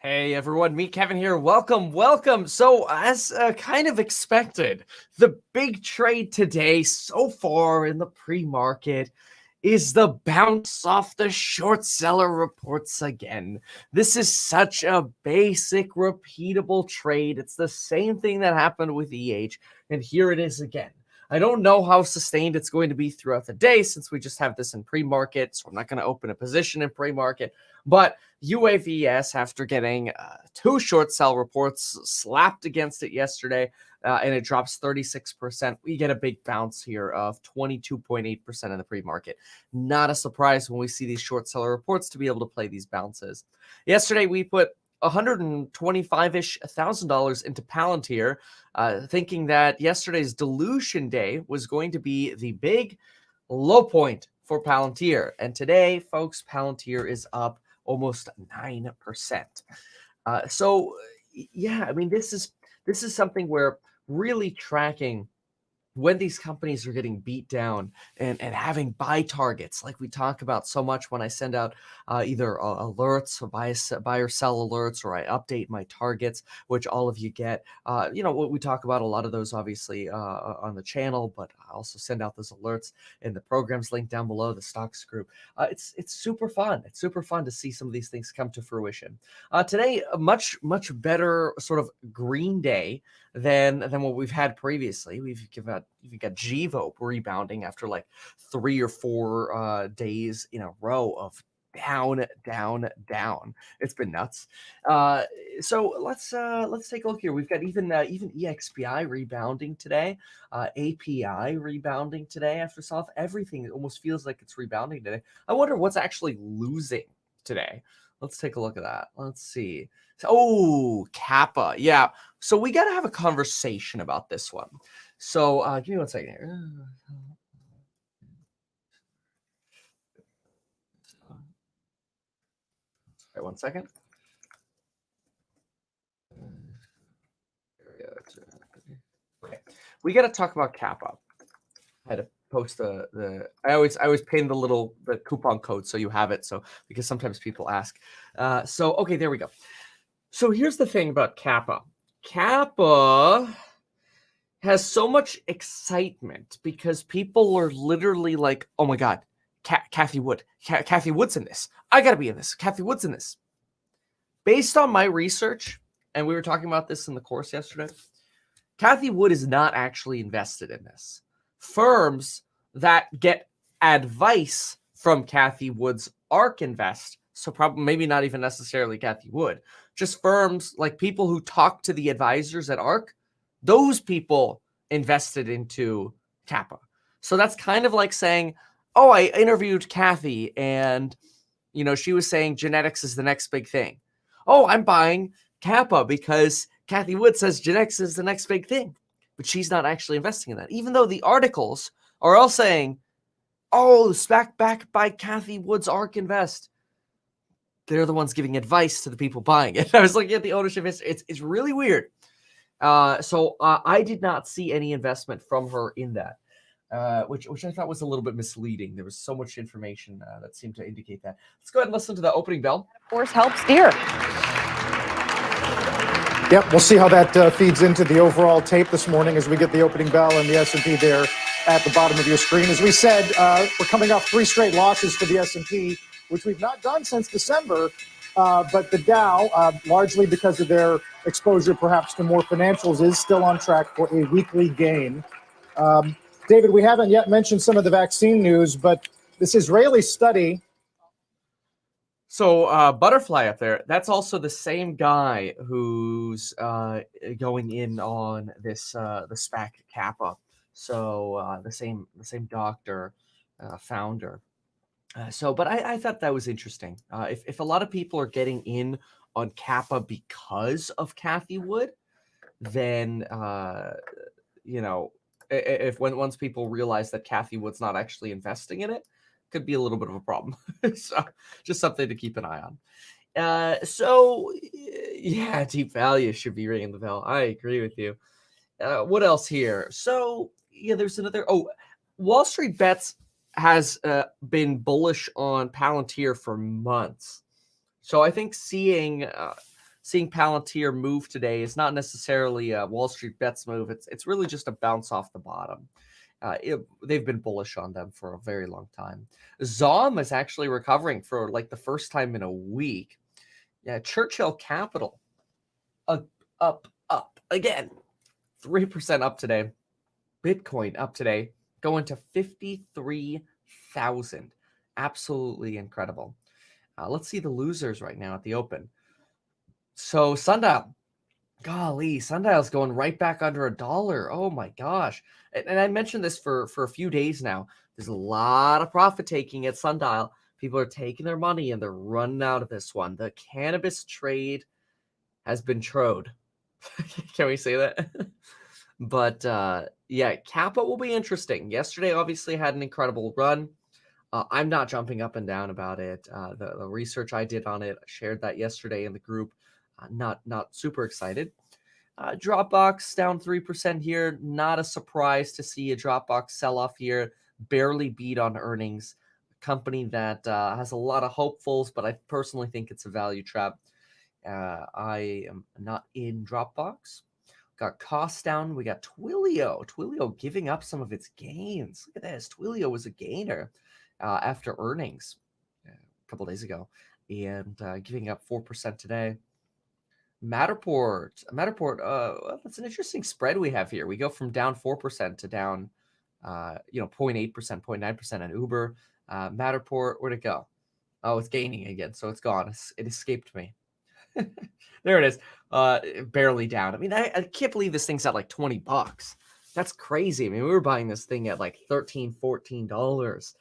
Hey everyone, me Kevin here. Welcome. So, as kind of expected, the big trade today so far in the pre-market is the bounce off the short seller reports again. This is such a basic, repeatable trade. It's the same thing that happened with EH, and here it is again. I don't know how sustained it's going to be throughout the day since we just have this in pre-market, so I'm not going to open a position in pre-market, but UAVS, after getting two short sell reports slapped against it yesterday, and it drops 36%, we get a big bounce here of 22.8% in the pre-market. Not a surprise when we see these short seller reports to be able to play these bounces. Yesterday, we put $125-ish thousand into Palantir, thinking that yesterday's dilution day was going to be the big low point for Palantir. And today, folks, Palantir is up almost 9%. Yeah, I mean, this is something where really tracking when these companies are getting beat down and having buy targets like we talk about so much when I send out either alerts or buy or sell alerts, or I update my targets, which all of you get. We talk about a lot of those obviously on the channel, but I also send out those alerts in the programs link down below, the stocks group. It's super fun. It's super fun to see some of these things come to fruition. Today, a much better sort of green day than what we've had previously. We've got Gvope rebounding after like 3 or 4 days in a row of down. It's been nuts. So let's take a look here. We've got even EXPI rebounding today, API rebounding today after soft. Everything almost feels like it's rebounding today. I wonder what's actually losing today. Let's take a look at that. Let's see. Oh, Kappa. Yeah. So we got to have a conversation about this one. So give me 1 second here. Sorry, 1 second. Okay. We got to talk about Kappa. I had to post the I always pin the coupon code so you have it, so because sometimes people ask. So okay, there we go. So here's the thing about Kappa. Kappa has so much excitement because people are literally like, oh my God, Cathie Wood. Cathie Wood's in this. I got to be in this. Cathie Wood's in this. Based on my research, and we were talking about this in the course yesterday, Cathie Wood is not actually invested in this. Firms that get advice from Cathie Wood's ARK Invest, so probably maybe not even necessarily Cathie Wood, just firms like people who talk to the advisors at ARK, those people invested into Kappa. So that's kind of like saying, oh, I interviewed Cathie and, she was saying genetics is the next big thing. Oh, I'm buying Kappa because Cathie Wood says genetics is the next big thing. But she's not actually investing in that, even though the articles are all saying, oh, SPAC backed by Cathie Wood's ARK Invest. They're the ones giving advice to the people buying it. I was looking at the ownership history. It's really weird. So I did not see any investment from her in that, which I thought was a little bit misleading. There was so much information that seemed to indicate that. Let's go ahead and listen to the opening bell. Of course, help steer. Yep, we'll see how that feeds into the overall tape this morning as we get the opening bell and the S&P there at the bottom of your screen. As we said, we're coming off 3 straight losses for the S&P, which we've not done since December. But the Dow, largely because of their exposure perhaps to more financials, is still on track for a weekly gain. David, we haven't yet mentioned some of the vaccine news, but this Israeli study. So Butterfly up there, that's also the same guy who's going in on this the SPAC Kappa. So the same doctor, founder. But I thought that was interesting. If a lot of people are getting in on Kappa because of Cathie Wood, then once people realize that Cathie Wood's not actually investing in it, could be a little bit of a problem. So just something to keep an eye on. Yeah, Deep Value should be ringing the bell. I agree with you. What else here? So yeah, there's another. Oh, Wall Street Bets has been bullish on Palantir for months. So I think seeing seeing Palantir move today is not necessarily a Wall Street bets move. It's really just a bounce off the bottom. They've been bullish on them for a very long time. Zom is actually recovering for like the first time in a week. Yeah, Churchill Capital up again, 3% up today. Bitcoin up today, going to 53,000. Absolutely incredible. Let's see the losers right now at the open. So Sundial, golly, Sundial's going right back under $1. Oh my gosh. And I mentioned this for a few days now. There's a lot of profit taking at Sundial. People are taking their money and they're running out of this one. The cannabis trade has been trode. Can we say that? But yeah, Kappa will be interesting. Yesterday obviously had an incredible run. I'm not jumping up and down about it. The research I did on it, I shared that yesterday in the group. Not super excited. Dropbox down 3% here. Not a surprise to see a Dropbox sell-off here. Barely beat on earnings. A company that has a lot of hopefuls, but I personally think it's a value trap. I am not in Dropbox. Got costs down. We got Twilio. Twilio giving up some of its gains. Look at this. Twilio was a gainer after earnings a couple days ago, and giving up 4% today. Matterport. Well, that's an interesting spread we have here. We go from down 4% to down, 0.8%, 0.9% on Uber. Matterport, where'd it go? Oh, it's gaining again, so it's gone. It escaped me. There it is. Barely down. I mean, I can't believe this thing's at like $20. That's crazy. I mean, we were buying this thing at like $13, $14.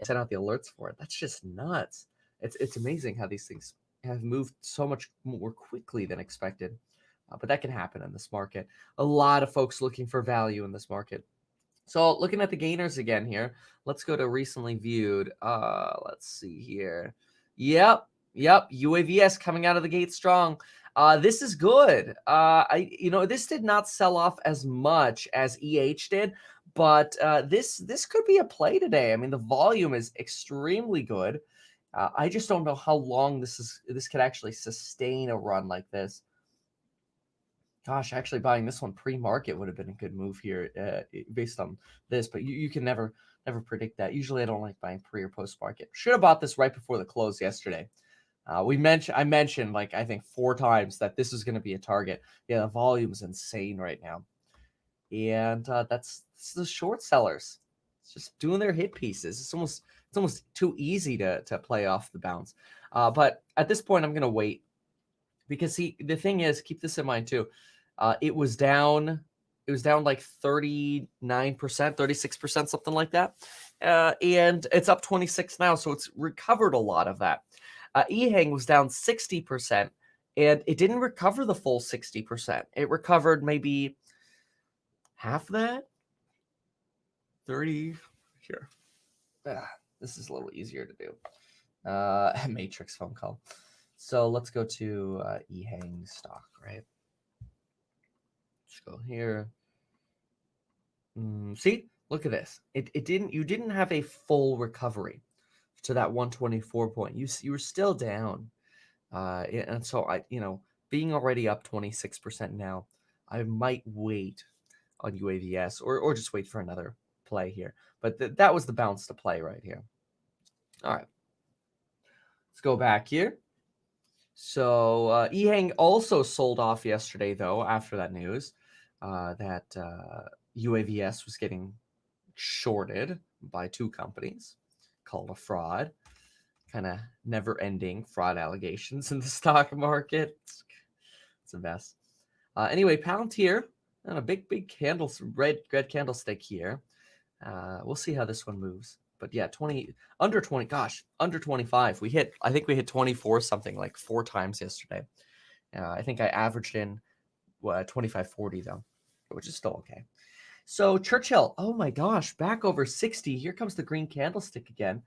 I sent out the alerts for it. That's just nuts. It's amazing how these things have moved so much more quickly than expected. But that can happen in this market. A lot of folks looking for value in this market. So looking at the gainers again here, let's go to recently viewed. Let's see here. Yep. UAVS coming out of the gate strong. This is good. This did not sell off as much as EH did, but this could be a play today. I mean, the volume is extremely good. I just don't know how long this could actually sustain a run like this. Gosh, actually buying this one pre-market would have been a good move here based on this, but you can never predict that. Usually I don't like buying pre or post-market. Should have bought this right before the close yesterday. I mentioned like I think 4 times that this is going to be a target. Yeah, the volume is insane right now, and that's the short sellers. It's just doing their hit pieces. It's almost too easy to play off the bounce. But at this point, I'm going to wait because the thing is, keep this in mind too. It was down like 39%, 36%, something like that, and it's up 26 now, so it's recovered a lot of that. EHang was down 60%, and it didn't recover the full 60%. It recovered maybe half that, 30 here. This is a little easier to do. Matrix phone call. So let's go to EHang stock, right? Let's go here. See, look at this. You didn't have a full recovery to that 124 point. You were still down. And so being already up 26% now, I might wait on UAVS or just wait for another play here. But that was the bounce to play right here. All right. Let's go back here. So EHang also sold off yesterday, though, after that news that UAVS was getting shorted by 2 companies, called a fraud. Kind of never-ending fraud allegations in the stock market. It's a mess. Anyway, Palantir and a big candle, red candlestick here. We'll see how this one moves. But yeah, under 20. Gosh, under 25. I think we hit 24 something like 4 times yesterday. I think I averaged in 25.40 though, which is still okay. So Churchill, oh my gosh, back over 60. Here comes the green candlestick again.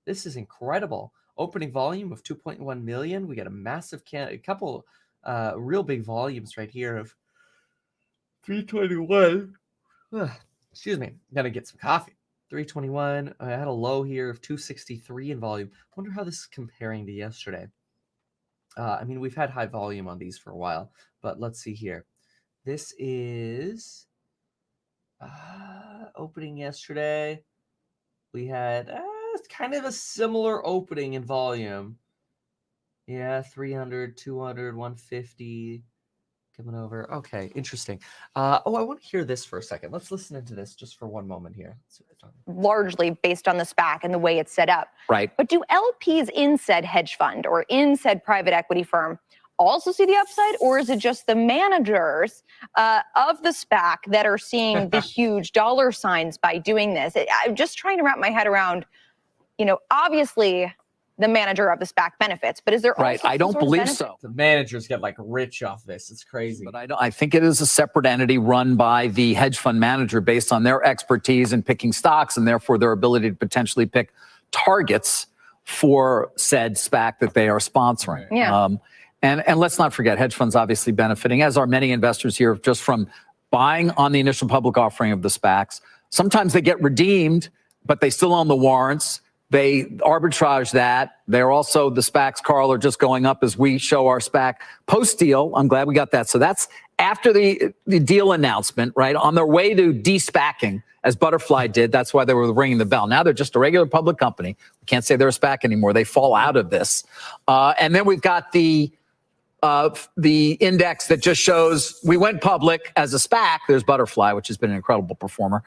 This is incredible. Opening volume of 2.1 million. We got a massive a couple real big volumes right here of 321. Excuse me. Gotta get some coffee. 321. I had a low here of 263 in volume. Wonder how this is comparing to yesterday. I mean, we've had high volume on these for a while, but let's see here. This is opening yesterday. We had kind of a similar opening in volume. Yeah, 300, 200, 150 coming over. Okay, interesting. I want to hear this for a second. Let's listen into this just for one moment here. Largely based on the SPAC and the way it's set up. Right. But do LPs in said hedge fund or in said private equity firm also see the upside, or is it just the managers of the SPAC that are seeing the huge dollar signs by doing this? I'm just trying to wrap my head around, obviously the manager of the SPAC benefits, but is there Right. also I don't believe benefit? so. The managers get like rich off this. It's crazy. But I think it is a separate entity run by the hedge fund manager based on their expertise in picking stocks and therefore their ability to potentially pick targets for said SPAC that they are sponsoring. Yeah. And let's not forget, hedge funds obviously benefiting, as are many investors here, just from buying on the initial public offering of the SPACs. Sometimes they get redeemed, but they still own the warrants. They arbitrage that. They're also, the SPACs, Carl, are just going up as we show our SPAC post-deal. I'm glad we got that. So that's after the deal announcement, right? On their way to de-SPACing, as Butterfly did. That's why they were ringing the bell. Now they're just a regular public company. We can't say they're a SPAC anymore. They fall out of this. And then we've got the index that just shows we went public as a SPAC. There's Butterfly, which has been an incredible performer.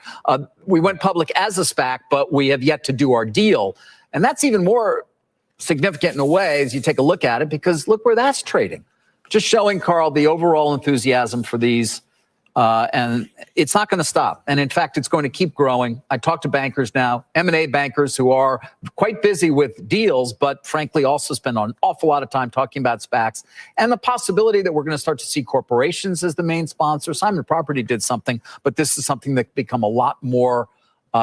We went public as a SPAC, but we have yet to do our deal. And that's even more significant in a way as you take a look at it, because look where that's trading. Just showing, Carl, the overall enthusiasm for these. And it's not going to stop. And in fact, it's going to keep growing. I talk to bankers now, M&A bankers who are quite busy with deals, but frankly also spend an awful lot of time talking about SPACs and the possibility that we're going to start to see corporations as the main sponsor. Simon Property did something, but this is something that become a lot more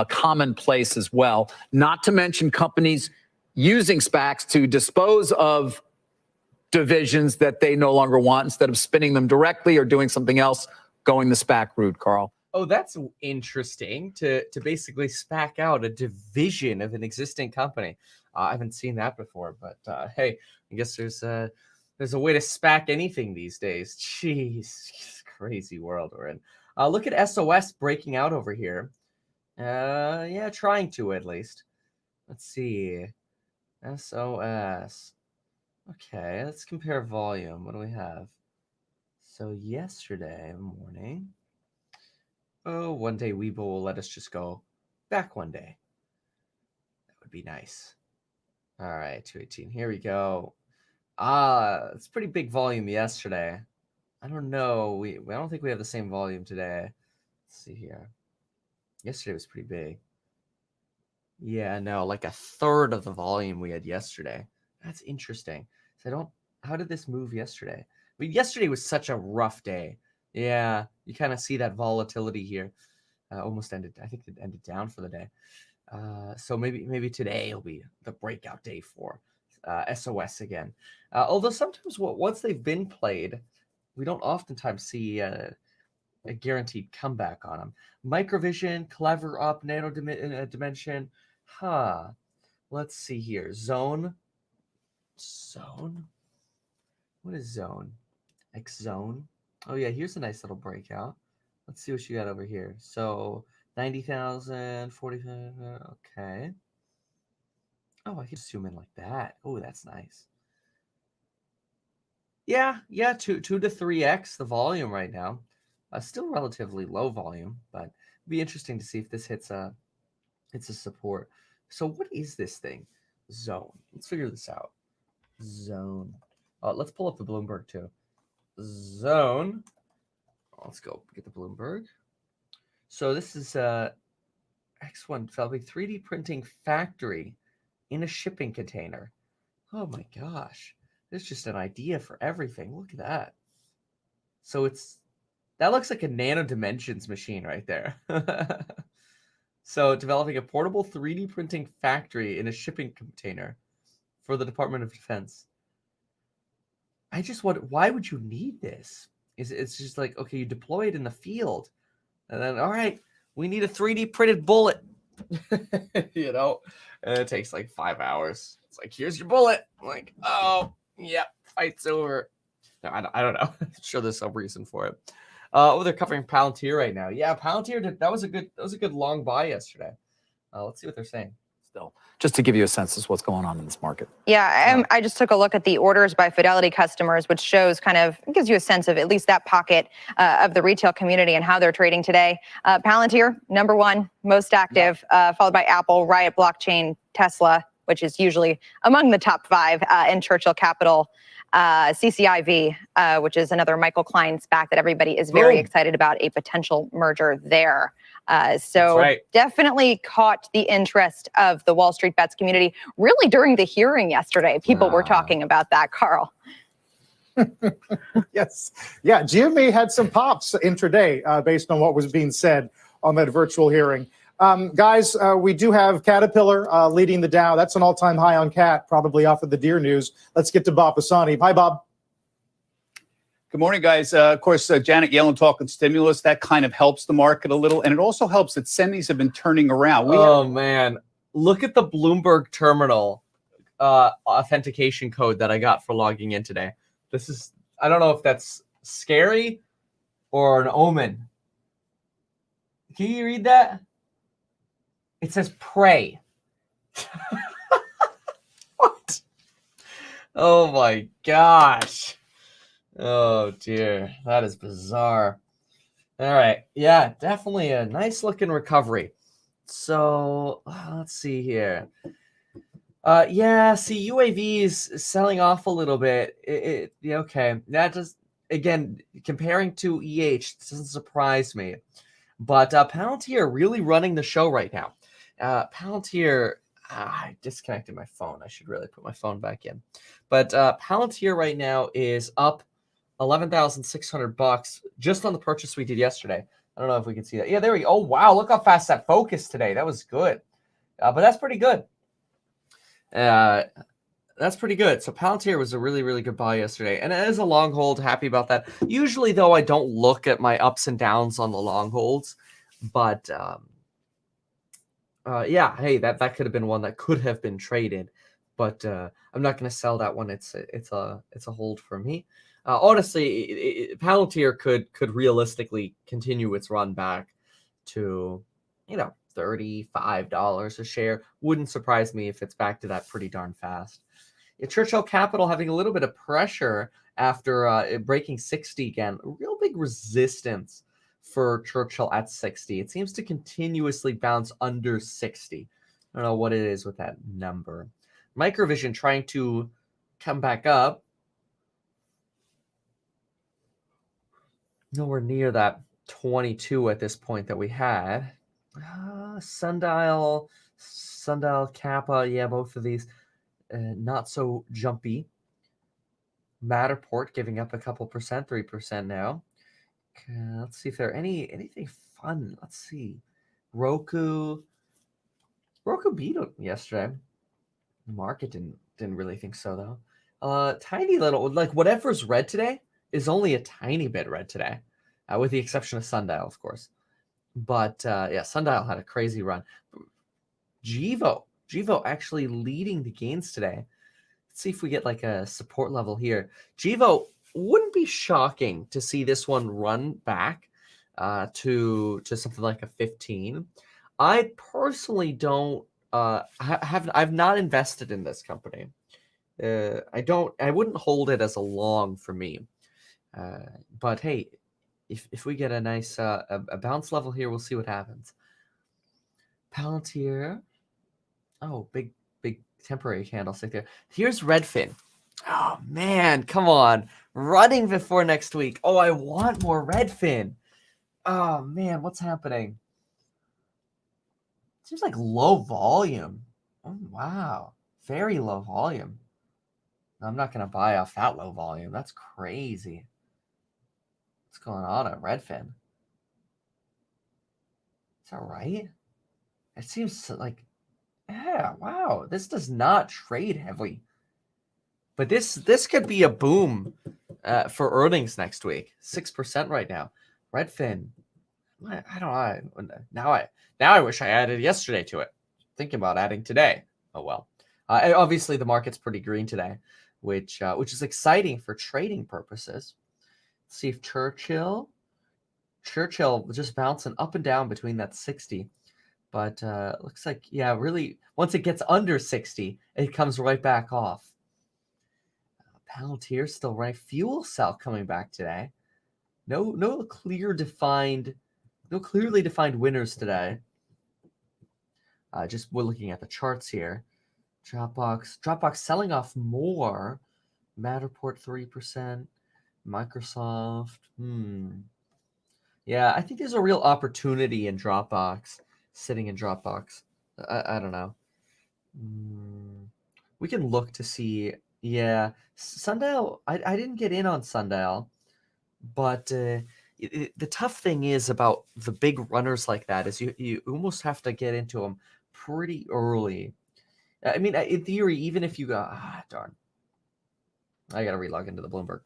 commonplace as well. Not to mention companies using SPACs to dispose of divisions that they no longer want instead of spinning them directly or doing something else. Going the SPAC route, Carl. Oh, that's interesting to basically SPAC out a division of an existing company. I haven't seen that before, but hey, I guess there's a way to SPAC anything these days. Jeez, crazy world we're in. Look at SOS breaking out over here. Yeah, trying to at least. Let's see. SOS. Okay, let's compare volume. What do we have? So yesterday morning, one day Weibo will let us just go back one day. That would be nice. All right, 218. Here we go. It's pretty big volume yesterday. I don't know. I don't think we have the same volume today. Let's see here. Yesterday was pretty big. Yeah, no, like a third of the volume we had yesterday. That's interesting. So how did this move yesterday? I mean, yesterday was such a rough day. Yeah, you kind of see that volatility here. Almost ended. I think it ended down for the day. So maybe today will be the breakout day for SOS again. Although sometimes once they've been played, we don't oftentimes see a guaranteed comeback on them. Microvision, Clever up, Nano Dimension. Let's see here. Zone. What is Zone? X-Zone. Oh, yeah, here's a nice little breakout. Let's see what you got over here. So 90,000, 40,000. Okay. Oh, I can zoom in like that. Oh, that's nice. Yeah, 2 to 3x the volume right now. Still relatively low volume, but it'd be interesting to see if this hits a support. So what is this thing? Zone. Let's figure this out. Zone. Let's pull up the Bloomberg too. Zone. Let's go get the Bloomberg. So this is X1 developing 3D printing factory in a shipping container. Oh my gosh. There's just an idea for everything. Look at that. So that looks like a Nano Dimensions machine right there. So developing a portable 3D printing factory in a shipping container for the Department of Defense. I just wonder, why would you need this? It's just like, okay, you deploy it in the field, and then, all right, we need a 3D printed bullet, and it takes like 5 hours. It's like, here's your bullet. I'm like, oh, Yep, fight's over. No, I don't know. I'm sure there's some reason for it. They're covering Palantir right now. Yeah, Palantir that was a good long buy yesterday. Let's see what they're saying. Still, just to give you a sense of what's going on in this market. Yeah, I just took a look at the orders by Fidelity customers, which shows gives you a sense of at least that pocket of the retail community and how they're trading today. Palantir, number one, most active, followed by Apple, Riot Blockchain, Tesla, which is usually among the top five, and Churchill Capital, CCIV, which is another Michael Klein SPAC that everybody is very excited about a potential merger there. So definitely caught the interest of the Wall Street Bets community. Really during the hearing yesterday, people were talking about that, Carl. Yes. Yeah, GME had some pops intraday based on what was being said on that virtual hearing. Guys, we do have Caterpillar leading the Dow. That's an all-time high on Cat, probably off of the Deer news. Let's get to Bob Pisani. Hi, Bob. Good morning, guys. Of course, Janet Yellen talking stimulus. That kind of helps the market a little. And it also helps that semis have been turning around. Man. Look at the Bloomberg terminal authentication code that I got for logging in today. I don't know if that's scary or an omen. Can you read that? It says pray. What? Oh my gosh. Oh dear. That is bizarre. All right. Yeah, definitely a nice looking recovery. So let's see here. See UAVs selling off a little bit. Okay. That just, again, comparing to EH doesn't surprise me. But Palantir really running the show right now. Palantir, I disconnected my phone. I should really put my phone back in. But Palantir right now is up $11,600 just on the purchase we did yesterday. I don't know if we can see that. Yeah, there we go. Oh, wow. Look how fast that focused today. That was good. But that's pretty good. That's pretty good. So Palantir was a really, really good buy yesterday. And it is a long hold. Happy about that. Usually, though, I don't look at my ups and downs on the long holds. But, hey, that could have been one that could have been traded. But I'm not going to sell that one. It's a hold for me. Honestly, Palantir could realistically continue its run back to, $35 a share. Wouldn't surprise me if it's back to that pretty darn fast. Churchill Capital having a little bit of pressure after breaking 60 again. A real big resistance for Churchill at 60. It seems to continuously bounce under 60. I don't know what it is with that number. Microvision trying to come back up. Nowhere near that 22 at this point that we had. Sundial, Kappa, yeah, both of these not so jumpy. Matterport giving up a couple percent, 3% now. Okay, let's see if there are anything fun. Let's see. Roku beat it yesterday. The market didn't really think so though. Tiny little, like whatever's red today is only a tiny bit red today, with the exception of Sundial, of course. But Sundial had a crazy run. Gevo actually leading the gains today. Let's see if we get like a support level here. Gevo, wouldn't be shocking to see this one run back to something like a 15. I personally don't I've not invested in this company. I wouldn't hold it as a long for me. But hey, if we get a nice a bounce level here, we'll see what happens. Palantir. Oh, big temporary candlestick there. Here's Redfin. Oh man, come on. Running before next week. Oh, I want more Redfin. Oh man, what's happening? Seems like low volume. Oh wow. Very low volume. I'm not gonna buy off that low volume. That's crazy. What's going on at Redfin? Is that right? It seems like, yeah, wow. This does not trade heavily. But this could be a boom for earnings next week. 6% right now. Redfin. I don't know. Now I wish I added yesterday to it. Thinking about adding today. Oh well. Obviously the market's pretty green today. which is exciting for trading purposes. Let's see if Churchill just bouncing up and down between that 60. But looks like, yeah, really, once it gets under 60, it comes right back off. Palantir still right. Fuel Cell coming back today. No clearly defined winners today. Just we're looking at the charts here. Dropbox selling off more. Matterport 3%. Microsoft. Yeah, I think there's a real opportunity in Dropbox. Sitting in Dropbox. I don't know. We can look to see. Yeah, Sundial. I didn't get in on Sundial, but the tough thing is about the big runners like that is you almost have to get into them pretty early. I mean, in theory, even if you go, darn, I got to relog into the Bloomberg.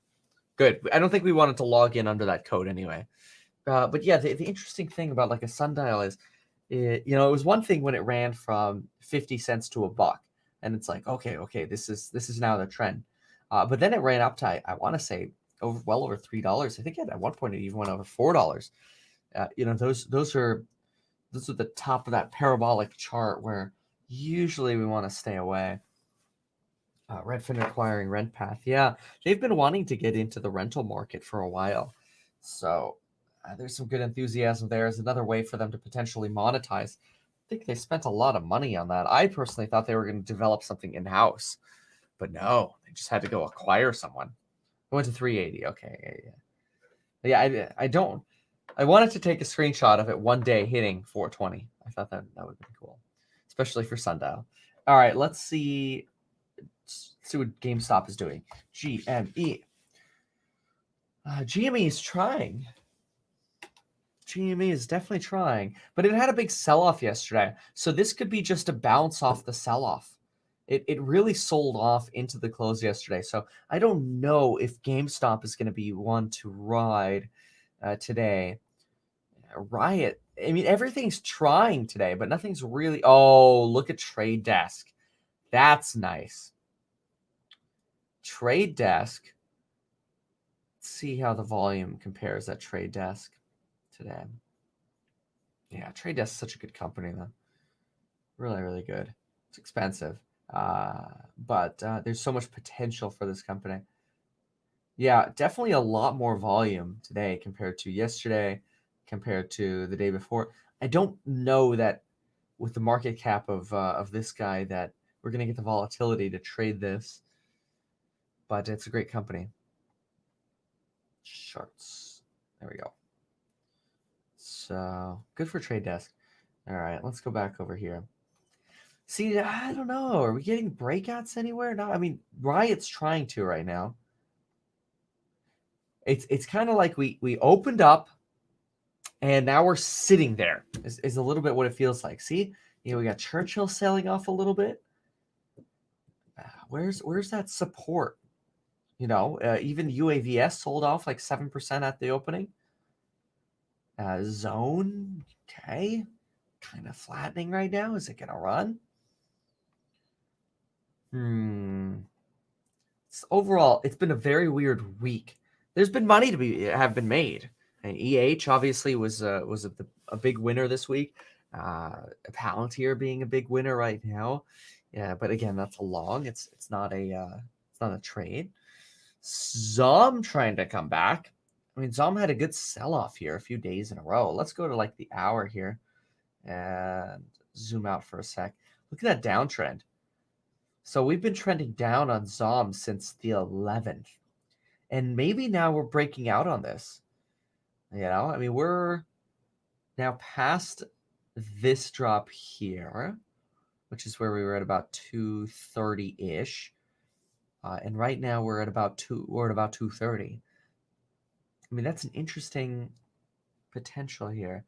Good. I don't think we wanted to log in under that code anyway. But yeah, the interesting thing about like a Sundial is, it was one thing when it ran from 50 cents to $1, and it's like, okay, this is now the trend. But then it ran up to, I want to say, well over $3. I think at one point it even went over $4. Those are the top of that parabolic chart where usually we want to stay away. Redfin acquiring RentPath. Yeah, they've been wanting to get into the rental market for a while. So there's some good enthusiasm there as another way for them to potentially monetize. I think they spent a lot of money on that. I personally thought they were going to develop something in-house. But no, they just had to go acquire someone. I went to 380. Okay, yeah. I wanted to take a screenshot of it one day hitting 420. I thought that would be cool, especially for Sundial. All right, let's see what GameStop is doing. GME. GME is trying. GME is definitely trying, but it had a big sell-off yesterday. So this could be just a bounce off the sell-off. It really sold off into the close yesterday. So I don't know if GameStop is going to be one to ride today. Riot. I mean, everything's trying today, but nothing's really. Oh, look at Trade Desk. That's nice. Trade Desk. Let's see how the volume compares at Trade Desk today. Yeah, Trade Desk is such a good company, though. Really, really good. It's expensive. But there's so much potential for this company. Yeah, definitely a lot more volume today compared to yesterday, compared to the day before. I don't know that with the market cap of this guy that we're going to get the volatility to trade this, but it's a great company. Charts. There we go. So good for Trade Desk. All right, let's go back over here. See, I don't know. Are we getting breakouts anywhere? No, I mean, Riot's trying to right now. It's kind of like we opened up, and now we're sitting there. Is a little bit what it feels like. See, we got Churchill selling off a little bit. Where's that support? Even UAVS sold off like 7% at the opening. Zone, okay, kind of flattening right now. Is it gonna run? Overall, it's been a very weird week. There's been money have been made, and EH obviously was a big winner this week. Palantir being a big winner right now. Yeah, but again, that's a long. It's not a trade. Zom trying to come back. I mean, Zom had a good sell-off here a few days in a row. Let's go to like the hour here and zoom out for a sec. Look at that downtrend. So we've been trending down on Zom since the 11th. And maybe now we're breaking out on this. I mean, we're now past this drop here, which is where we were at about 230-ish. And right now we're at about 230. I mean, that's an interesting potential here.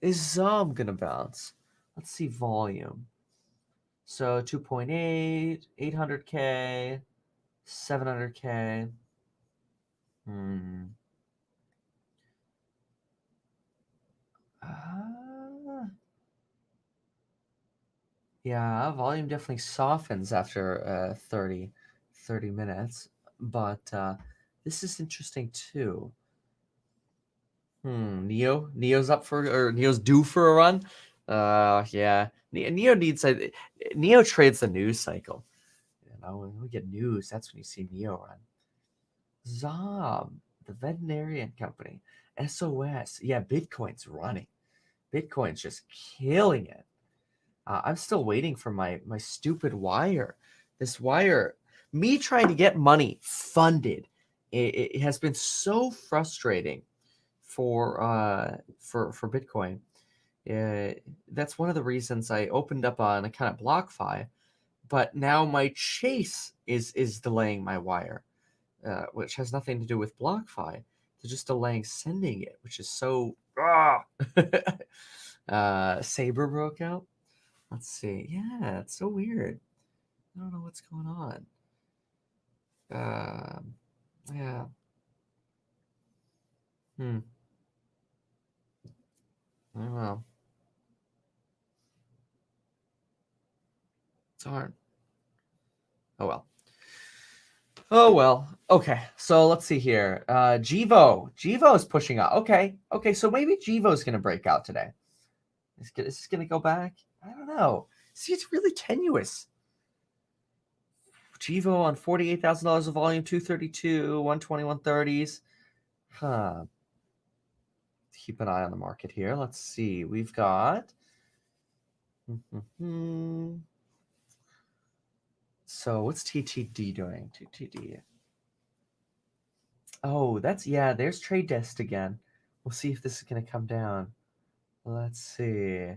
Is Zom going to bounce? Let's see volume. So 2.8, 800K, 700K. Yeah, volume definitely softens after 30 minutes, but this is interesting too. Neo's up for, or Neo's due for a run. Yeah, Neo needs a Neo trades the news cycle. When we get news, that's when you see Neo run. Zob, the veterinarian company, SOS. Yeah, Bitcoin's running. Bitcoin's just killing it. I'm still waiting for my stupid wire. This wire, me trying to get money funded, it has been so frustrating for Bitcoin. That's one of the reasons I opened up an account at BlockFi, but now my Chase is delaying my wire, which has nothing to do with BlockFi. They're just delaying sending it, which is so. Saber broke out. Let's see. Yeah, it's so weird. I don't know what's going on. Yeah. I don't know. Darn. Oh well. Oh well. Okay. So let's see here. Jivo is pushing up. Okay. So maybe Jivo's gonna break out today. Is this gonna go back? I don't know. See, it's really tenuous. Jivo on $48,000 of volume, 232, 120, 130s. Huh. Keep an eye on the market here. Let's see. We've got. So what's TTD doing? TTD. Oh, there's Trade Desk again. We'll see if this is going to come down. Let's see.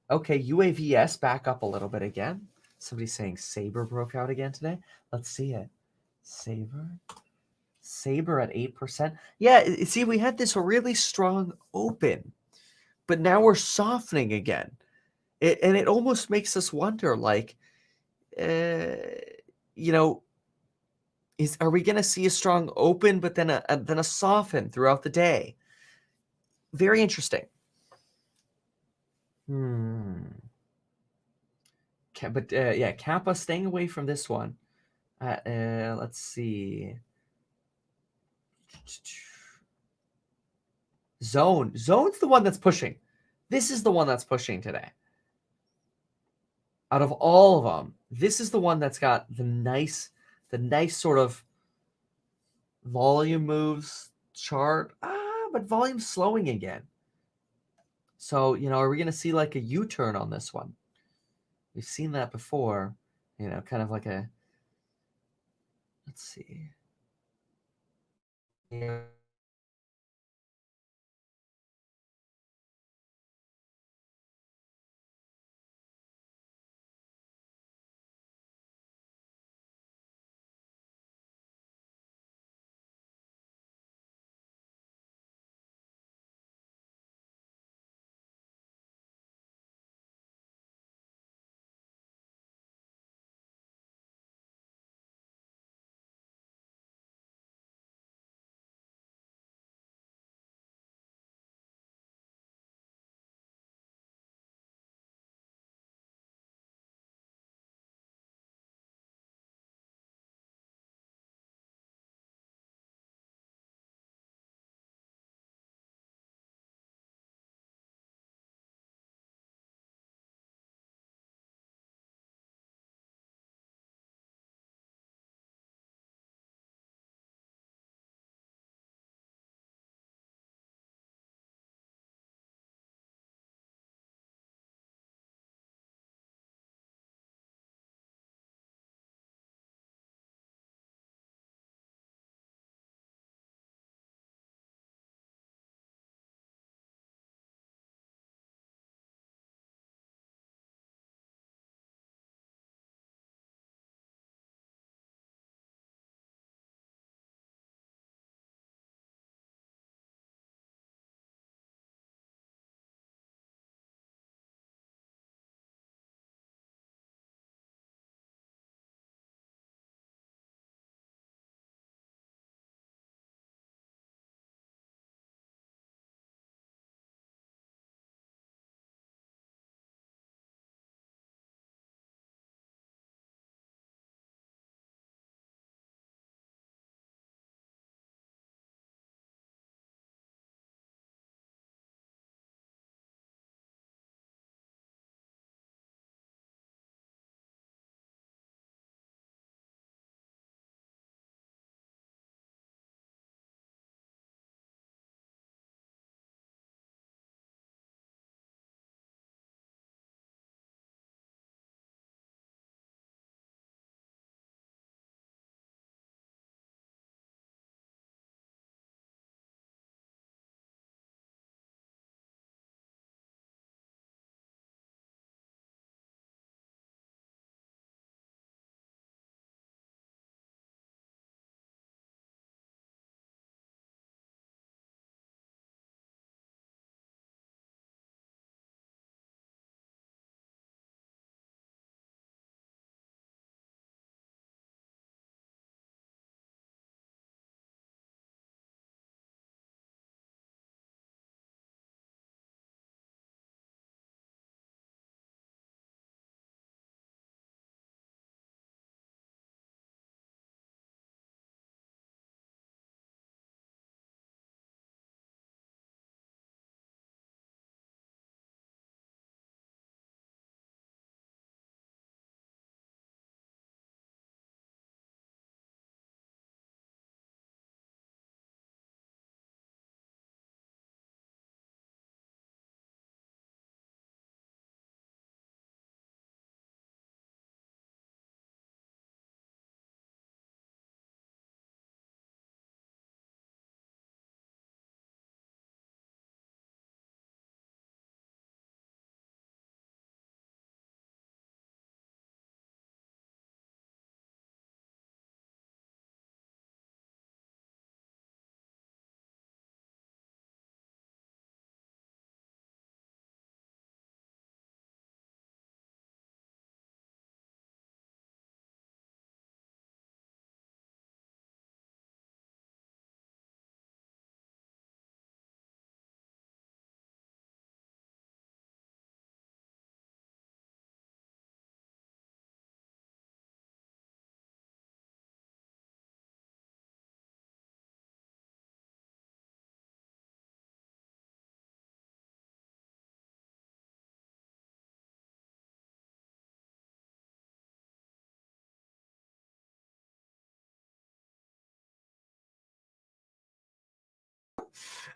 Okay, UAVS back up a little bit again. Somebody's saying Saber broke out again today. Let's see it. Saber at 8%. Yeah, see, we had this really strong open, but now we're softening again. And it almost makes us wonder, like, are we going to see a strong open, but then a soften throughout the day? Very interesting. But yeah, Kappa staying away from this one. Let's see. Zone's the one that's pushing. This is the one that's pushing today. Out of all of them, this is the one that's got the nice sort of volume moves chart. But volume's slowing again. So, are we going to see like a U-turn on this one? We've seen that before, kind of like a, let's see. Yeah.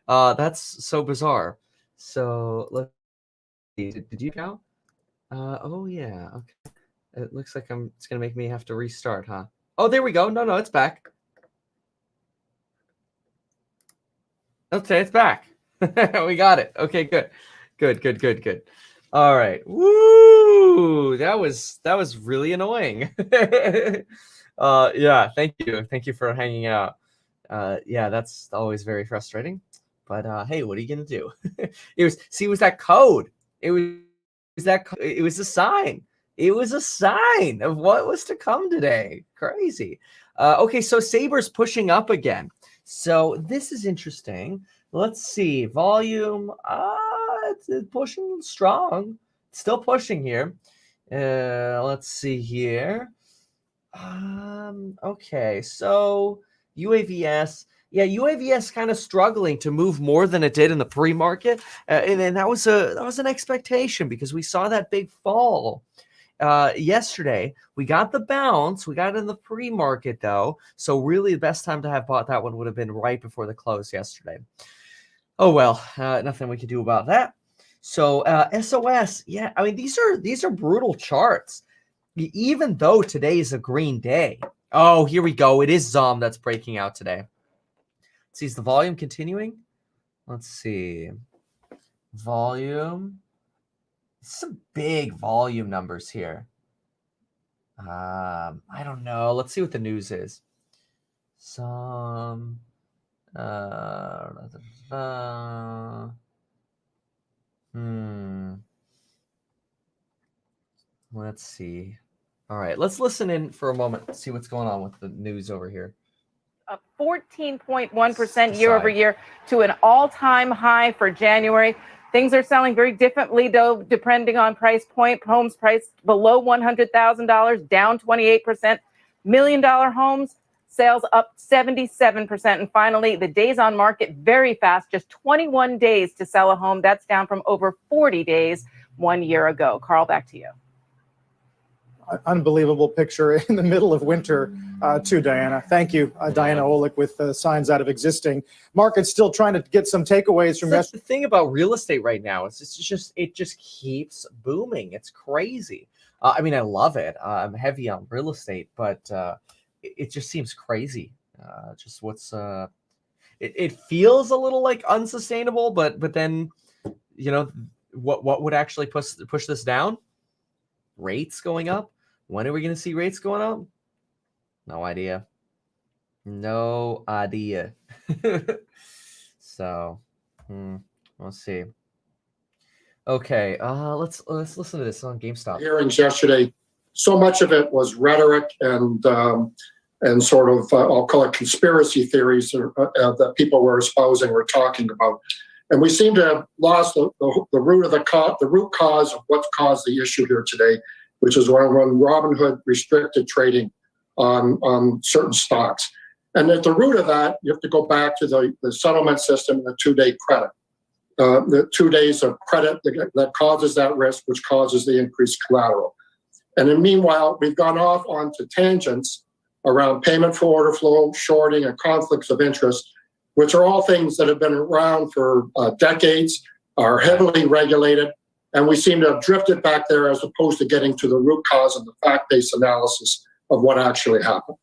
That's so bizarre. So let's see. Did you count? Oh yeah. Okay. It looks like it's gonna make me have to restart, huh? Oh, there we go. No, it's back. Okay, it's back. We got it. Okay, good. All right. Woo! That was really annoying. Yeah, thank you for hanging out. Yeah, that's always very frustrating. But hey, what are you gonna do? It was that code. It was a sign. It was a sign of what was to come today. Crazy. Okay, so Saber's pushing up again. So this is interesting. Let's see. Volume. It's pushing strong. Still pushing here. Let's see here. Okay, so UAVS. Yeah, UAVS kind of struggling to move more than it did in the pre-market, and that was an expectation because we saw that big fall yesterday. We got the bounce. We got it in the pre-market though, so really the best time to have bought that one would have been right before the close yesterday. Oh well, nothing we can do about that. So SOS, yeah, I mean these are brutal charts. Even though today is a green day. Oh, here we go. It is ZOM that's breaking out today. See, is the volume continuing? Let's see. Volume. Some big volume numbers here. I don't know. Let's see what the news is. Some. Let's see. All right, let's listen in for a moment, see what's going on with the news over here. Up 14.1% year over year to an all-time high for January. Things are selling very differently, though, depending on price point. Homes priced below $100,000, down 28%. $1 million homes, sales up 77%. And finally, the days on market, very fast, just 21 days to sell a home. That's down from over 40 days 1 year ago. Carl, back to you. Unbelievable picture in the middle of winter, too, Diana. Thank you, Diana Olick, with signs out of existing. Market's still trying to get some takeaways from That's the thing about real estate right now. It just keeps booming. It's crazy. I mean, I love it. I'm heavy on real estate, but it just seems crazy. Just what's it feels a little like unsustainable, but then what would actually push this down? Rates going up. When are we going to see rates going up? No idea. So, we'll see. Okay, let's listen to this on GameStop. Hearings yesterday, so much of it was rhetoric and sort of I'll call it conspiracy theories that people were espousing or talking about, and we seem to have lost the root cause of what's caused the issue here today, which is when Robinhood restricted trading on certain stocks. And at the root of that, you have to go back to the settlement system and the 2-day credit. The 2 days of credit that causes that risk, which causes the increased collateral. And then meanwhile, we've gone off onto tangents around payment for order flow, shorting, and conflicts of interest, which are all things that have been around for decades, are heavily regulated, and we seem to have drifted back there as opposed to getting to the root cause and the fact-based analysis of what actually happened.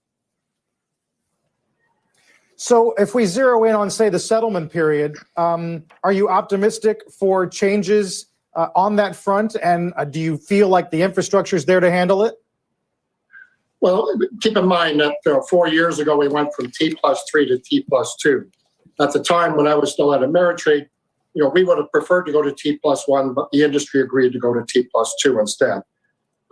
So if we zero in on, say, the settlement period, are you optimistic for changes on that front? And do you feel like the infrastructure is there to handle it? Well, keep in mind that 4 years ago, we went from T+3 to T+2. At the time when I was still at Ameritrade, we would have preferred to go to T+1, but the industry agreed to go to T+2 instead.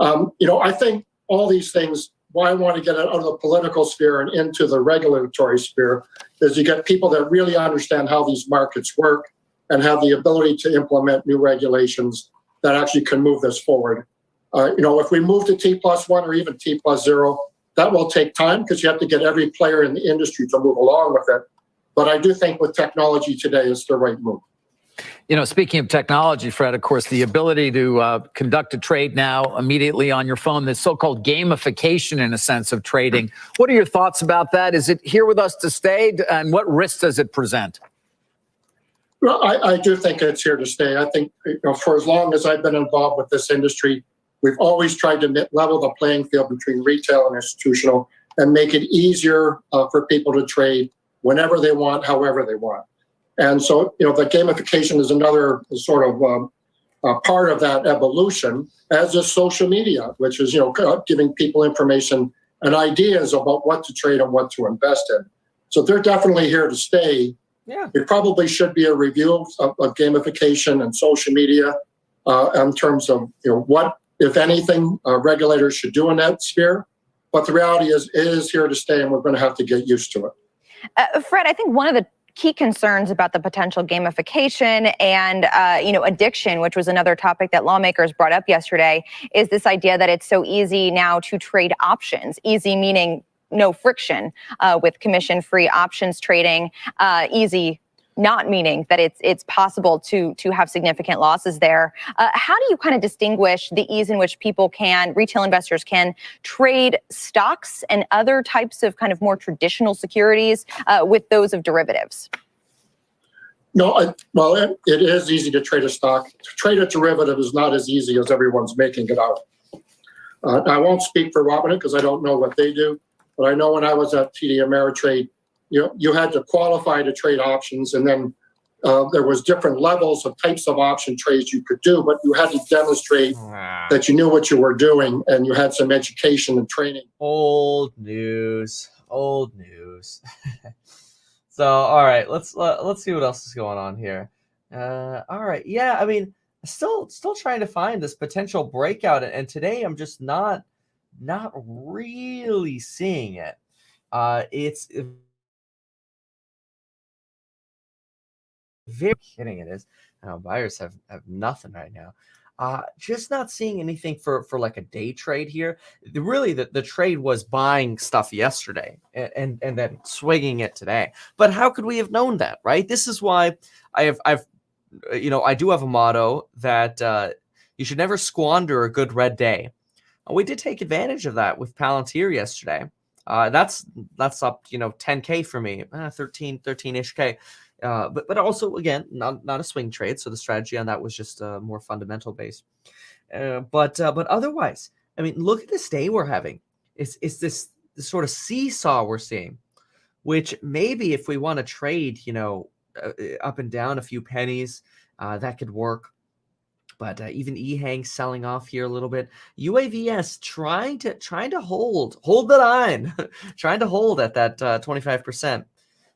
I think all these things, why I want to get it out of the political sphere and into the regulatory sphere, is you get people that really understand how these markets work and have the ability to implement new regulations that actually can move this forward. If we move to T+1 or even T+0, that will take time because you have to get every player in the industry to move along with it. But I do think with technology today, it's the right move. Speaking of technology, Fred, of course, the ability to conduct a trade now immediately on your phone, the so-called gamification, in a sense, of trading. What are your thoughts about that? Is it here with us to stay? And what risks does it present? Well, I do think it's here to stay. I think for as long as I've been involved with this industry, we've always tried to level the playing field between retail and institutional and make it easier for people to trade whenever they want, however they want. And so, the gamification is another sort of part of that evolution, as is social media, which is, giving people information and ideas about what to trade and what to invest in. So they're definitely here to stay. Yeah. It probably should be a review of gamification and social media in terms of, what, if anything, regulators should do in that sphere. But the reality is, it is here to stay, and we're going to have to get used to it. Fred, I think one of the key concerns about the potential gamification and addiction, which was another topic that lawmakers brought up yesterday, is this idea that it's so easy now to trade options. Easy meaning no friction with commission-free options trading. Easy not meaning that it's possible to have significant losses there. How do you kind of distinguish the ease in which retail investors can trade stocks and other types of kind of more traditional securities with those of derivatives? No, it is easy to trade a stock. To trade a derivative is not as easy as everyone's making it out. I won't speak for Robinhood because I don't know what they do, but I know when I was at TD Ameritrade, you had to qualify to trade options, and then there was different levels of types of option trades you could do, but you had to demonstrate that you knew what you were doing and you had some education and training. Old news. So, all right, let's see what else is going on here. All right, yeah, I mean, still trying to find this potential breakout, and today I'm just not really seeing it. It's very kidding it is. Buyers have nothing right now. Just not seeing anything for like a day trade here. The trade was buying stuff yesterday and then swinging it today. But how could we have known that, right? This is why I do have a motto that you should never squander a good red day. We did take advantage of that with Palantir yesterday. That's up 10K for me, 13-ish K. But also, again, not a swing trade. So the strategy on that was just more fundamental based. But otherwise, I mean, look at this day we're having. It's this sort of seesaw we're seeing, which maybe if we want to trade, up and down a few pennies, that could work. But even eHang selling off here a little bit. UAVS trying to hold the line, trying to hold at that 25%.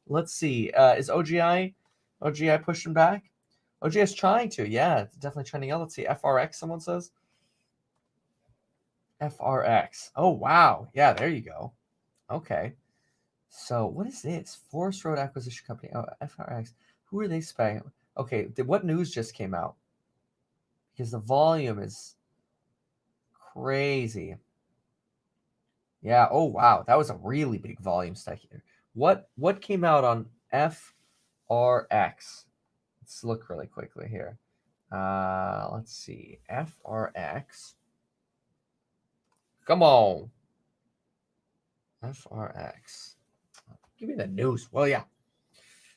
Let's see. Is OGI pushing back? OGI is trying to. Yeah, it's definitely trending out. Let's see. FRX, someone says. FRX. Oh, wow. Yeah, there you go. Okay. So what is this? Forest Road Acquisition Company. Oh, FRX. Who are they spying? Okay, what news just came out? Because the volume is crazy. Yeah. Oh, wow. That was a really big volume stack here. What came out on FRX? Let's look really quickly here. Let's see. FRX. Come on. FRX. Give me the news. Well, yeah.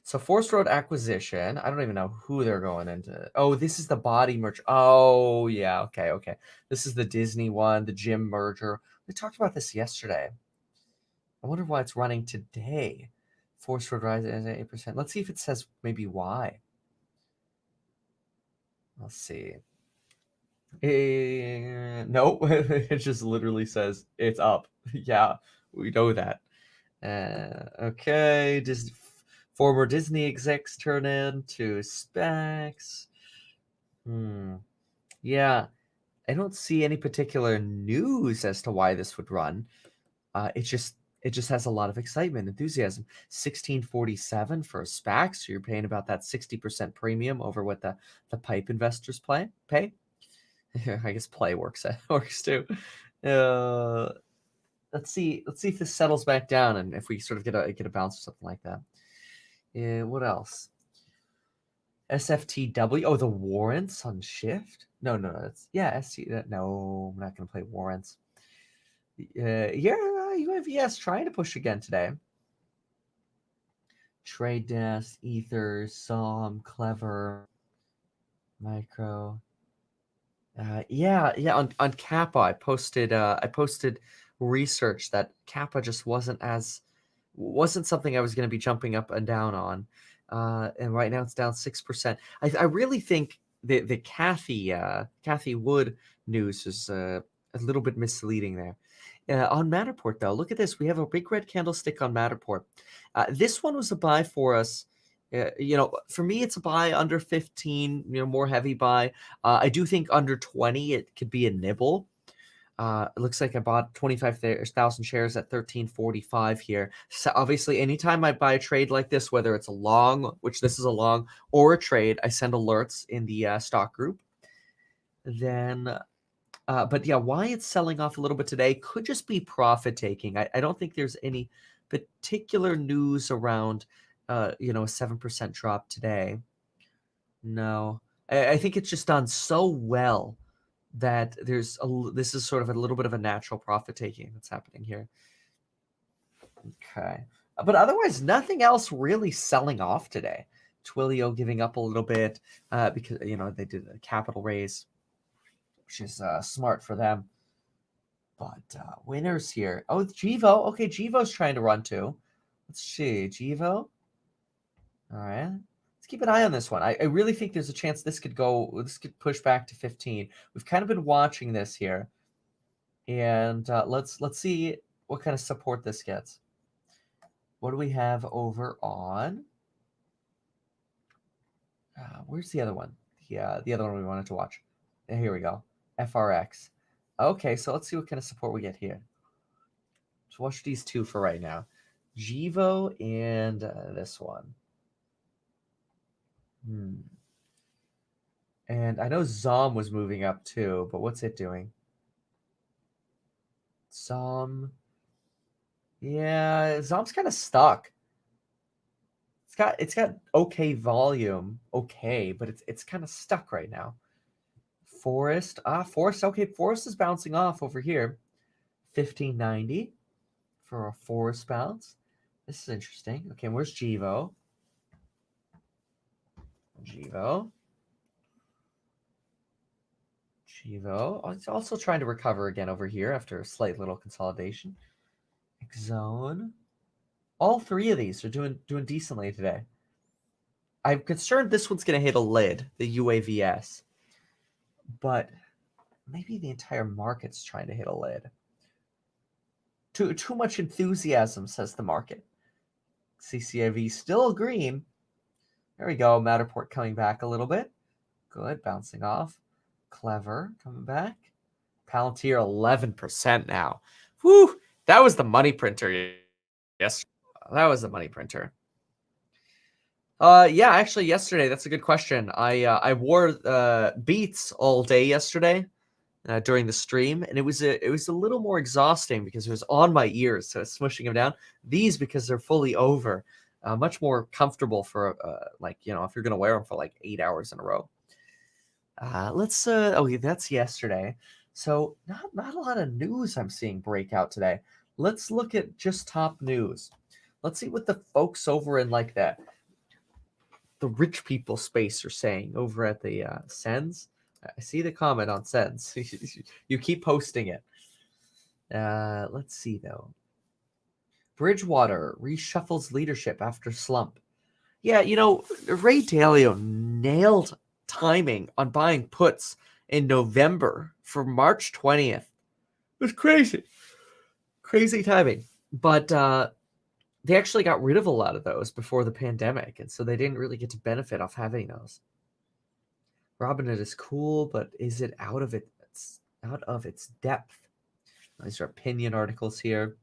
So Forest Road Acquisition. I don't even know who they're going into. Oh, this is the body merge. Oh, yeah. Okay. This is the Disney one, the gym merger. We talked about this yesterday. I wonder why it's running today. Forest Road rising at 8%. Let's see if it says maybe why. Let's see. No, it just literally says it's up. Yeah, we know that. Okay, former Disney execs turn into SPACs. Yeah, I don't see any particular news as to why this would run. It just has a lot of excitement, enthusiasm. 1647 for a SPAC, so you're paying about that 60% premium over what the PIPE investors pay. I guess play works too. Let's see if this settles back down and if we sort of get a bounce or something like that. What else? SFTW. Oh, the warrants on Shift. No, that's ST. No, I'm not going to play warrants. UAVS trying to push again today. Trade Desk, Ether, Som, Clever, Micro. Yeah. On Kappa, I posted research that Kappa just wasn't something I was going to be jumping up and down on. And right now it's down 6%. I really think the Kathy Wood news is a little bit misleading there. On Matterport, though, look at this. We have a big red candlestick on Matterport. This one was a buy for us. For me, it's a buy under 15, more heavy buy. I do think under 20, it could be a nibble. It looks like I bought 25,000 shares at 13.45 here. So obviously, anytime I buy a trade like this, whether it's a long, which this is a long, or a trade, I send alerts in the stock group. Then, but yeah, why it's selling off a little bit today could just be profit taking. I don't think there's any particular news around, a 7% drop today. No, I think it's just done so well that this is sort of a little bit of a natural profit taking that's happening here. Okay. But otherwise, nothing else really selling off today. Twilio giving up a little bit because, they did a capital raise, which is smart for them. But winners here. Oh, Gevo. Okay, Gevo's trying to run too. Let's see. Gevo. All right. Let's keep an eye on this one. I really think there's a chance this could push back to 15. We've kind of been watching this here. And let's see what kind of support this gets. What do we have over on? Where's the other one? The other one we wanted to watch. Here we go. FRX. Okay, so let's see what kind of support we get here. Let's watch these two for right now. Gevo and this one. And I know Zom was moving up too, but what's it doing? Zom. Yeah, Zom's kind of stuck. It's got okay volume, okay, but it's kind of stuck right now. Forest. Forest. Okay, Forest is bouncing off over here. 1590 for a Forest bounce. This is interesting. Okay, where's Gevo? Gevo. Oh, it's also trying to recover again over here after a slight little consolidation. Exone. All three of these are doing decently today. I'm concerned this one's going to hit a lid, the UAVS. But maybe the entire market's trying to hit a lid. Too much enthusiasm, says the market. CCIV still green. There we go. Matterport coming back a little bit. Good. Bouncing off. Clever coming back. Palantir 11% now. Whew. That was the money printer. Yes. That was the money printer. Yeah, actually yesterday, that's a good question. I wore Beats all day yesterday during the stream, and it was a little more exhausting because it was on my ears, so it's smushing them down. These, because they're fully over, much more comfortable for if you're gonna wear them for like 8 hours in a row. Okay, that's yesterday. So not a lot of news I'm seeing break out today. Let's look at just top news. Let's see what the folks over in like the rich people space are saying over at the Sens. I see the comment on Sens. You keep posting it. Let's see though. Bridgewater reshuffles leadership after slump. Yeah, Ray Dalio nailed timing on buying puts in November for March 20th. It was crazy. Crazy timing. But they actually got rid of a lot of those before the pandemic, and so they didn't really get to benefit off having those. Robinhood is cool, but is it out of its depth? These are opinion articles here.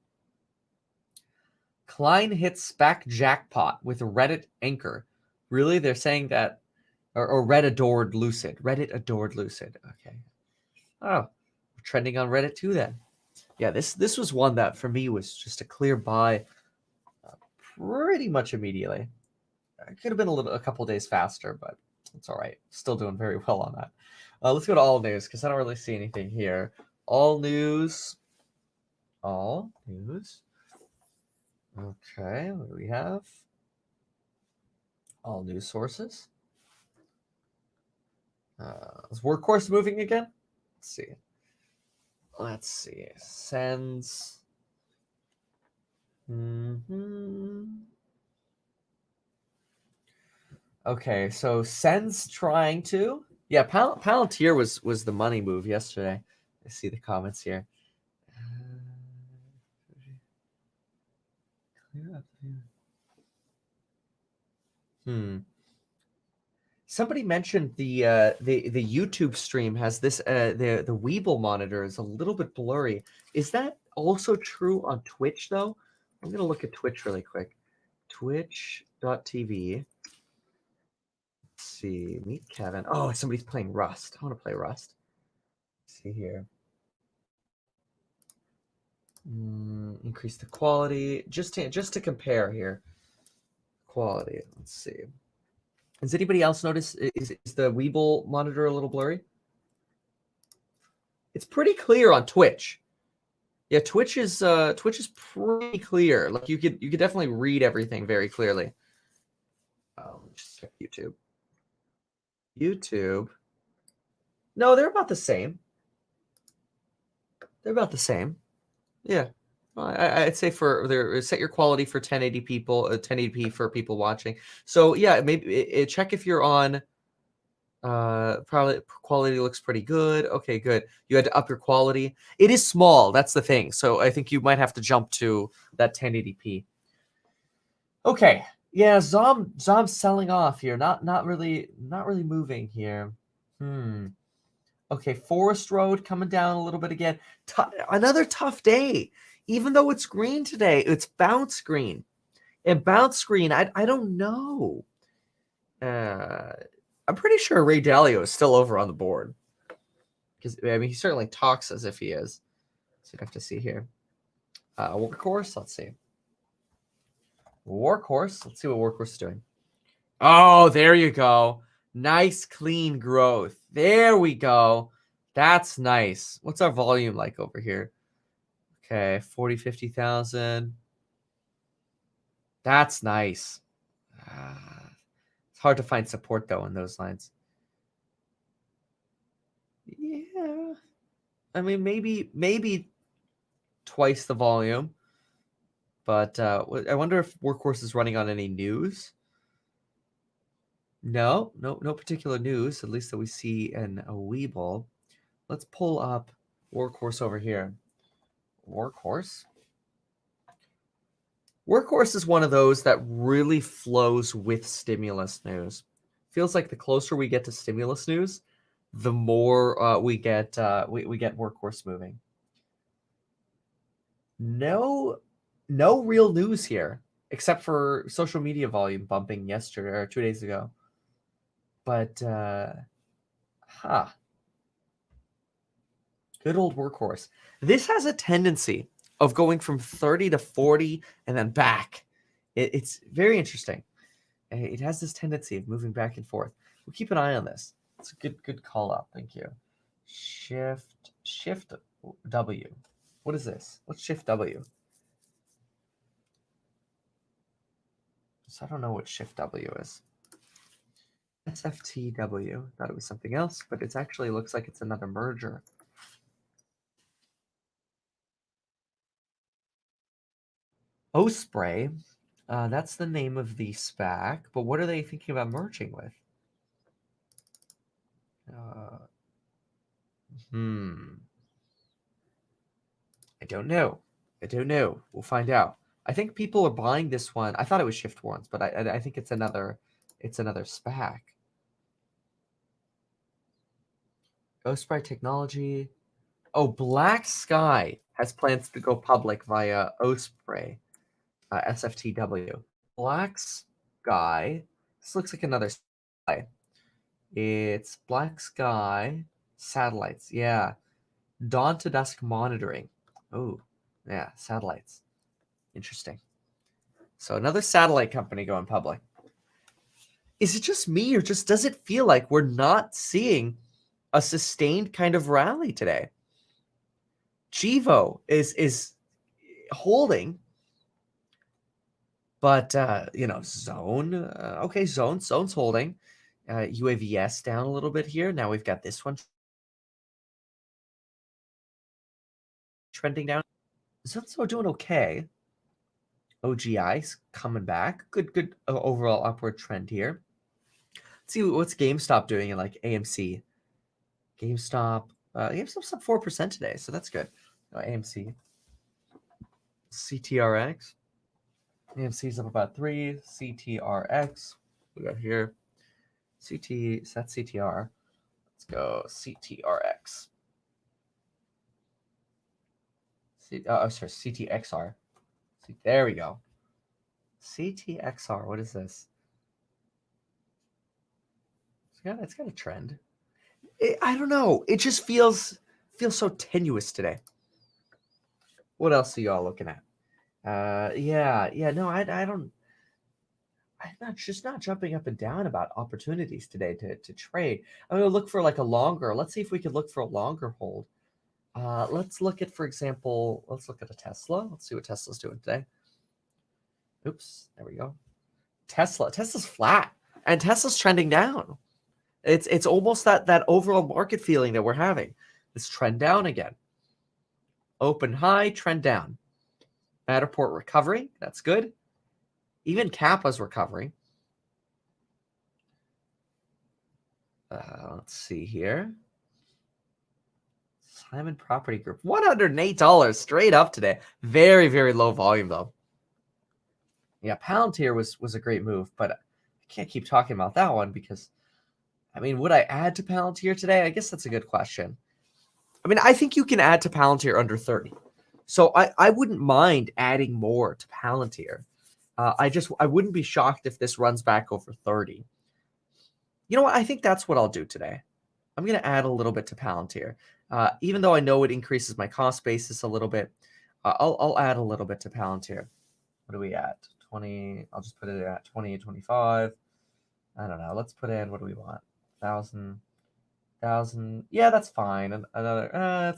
Klein hits SPAC jackpot with Reddit anchor. Really? They're saying that, or Reddit adored Lucid. Reddit adored Lucid. Okay. Oh, trending on Reddit too then. Yeah, this was one that for me was just a clear buy pretty much immediately. It could have been a couple days faster, but it's all right. Still doing very well on that. Let's go to all news because I don't really see anything here. All news. All news. Okay, what do we have? All news sources. Is Workhorse moving again? Let's see. Let's see. Sends. Okay, so Sens trying to. Yeah, Palantir was the money move yesterday. I see the comments here. Somebody mentioned the YouTube stream has this the Weeble monitor is a little bit blurry. Is that also true on Twitch though? I'm gonna look at Twitch really quick. Twitch.tv. Let's see. Meet Kevin. Oh, somebody's playing Rust. I want to play Rust. Let's see here. Increase the quality just to compare here. Quality. Let's see. Does anybody else notice is the Weeble monitor a little blurry? It's pretty clear on Twitch. Yeah, Twitch is pretty clear. Like you could definitely read everything very clearly. Just check YouTube. YouTube. No, they're about the same. They're about the same. Yeah. I'd say set your quality for 1080 people, 1080p for people watching. So yeah, maybe check if you're on. Probably quality looks pretty good. Okay, good. You had to up your quality. It is small. That's the thing. So I think you might have to jump to that 1080p. Okay. Yeah, Zom's selling off here. Not really moving here. Okay, Forest Road coming down a little bit again. Another tough day. Even though it's green today, it's bounce green. And bounce green, I don't know. I'm pretty sure Ray Dalio is still over on the board. Because I mean, he certainly talks as if he is. So you'd have to see here. Workhorse, let's see. Workhorse, let's see what Workhorse is doing. Oh, there you go. Nice, clean growth. There we go. That's nice. What's our volume like over here? Okay, 40, 50,000. That's nice. It's hard to find support, though, in those lines. Yeah. I mean, maybe twice the volume. But I wonder if Workhorse is running on any news. No particular news, at least that we see in a Weeble. Let's pull up Workhorse over here. Workhorse is one of those that really flows with stimulus news. Feels like the closer we get to stimulus news, the more we get Workhorse moving. No real news here, except for social media volume bumping yesterday or 2 days ago. But good old Workhorse. This has a tendency of going from 30 to 40 and then back. It's very interesting. It has this tendency of moving back and forth. We'll keep an eye on this. It's a good call out. Thank you. Shift W. What is this? What's Shift W? So I don't know what Shift W is. SFTW. Thought it was something else, but it actually looks like it's another merger. Osprey, that's the name of the SPAC, but what are they thinking about merging with? I don't know. We'll find out. I think people are buying this one. I thought it was Shift Ones, but I think it's another SPAC. Osprey Technology. Oh, Black Sky has plans to go public via Osprey. SFTW. Black Sky. This looks like another sky. It's Black Sky Satellites. Yeah. Dawn to dusk monitoring. Oh, yeah. Satellites. Interesting. So another satellite company going public. Is it just me, or just does it feel like we're not seeing a sustained kind of rally today? Chivo is holding. But zone. Okay, zone's holding. UAVS down a little bit here. Now we've got this one trending down. Zone's doing okay. OGI's coming back. Good overall upward trend here. Let's see what's GameStop doing in like AMC. GameStop's up 4% today, so that's good. AMC. CTRX. AMC's up about 3. CTRX. We got here. That's CTR. Let's go CTRX. Sorry, CTXR. There we go. CTXR. What is this? It's got a trend. I don't know. It just feels so tenuous today. What else are y'all looking at? No, I don't. I'm not jumping up and down about opportunities today to trade. I'm gonna look for like a longer. Let's see if we could look for a longer hold. Let's look at, for example, let's look at a Tesla. Let's see what Tesla's doing today. Oops, there we go. Tesla's flat, and Tesla's trending down. It's almost that overall market feeling that we're having. This trend down again. Open high, trend down. Matterport recovering. That's good. Even Kappa's recovering. Let's see here. Simon Property Group, $108 straight up today. Very, very low volume though. Yeah, Palantir was a great move, but I can't keep talking about that one because, I mean, would I add to Palantir today? I guess that's a good question. I mean, I think you can add to Palantir under 30. So I wouldn't mind adding more to Palantir. I wouldn't be shocked if this runs back over 30. You know what? I think that's what I'll do today. I'm going to add a little bit to Palantir. Even though I know it increases my cost basis a little bit, I'll add a little bit to Palantir. What are we at? 20. I'll just put it at 20, 25. I don't know. Let's put in, what do we want? 1,000. Yeah, that's fine. And another,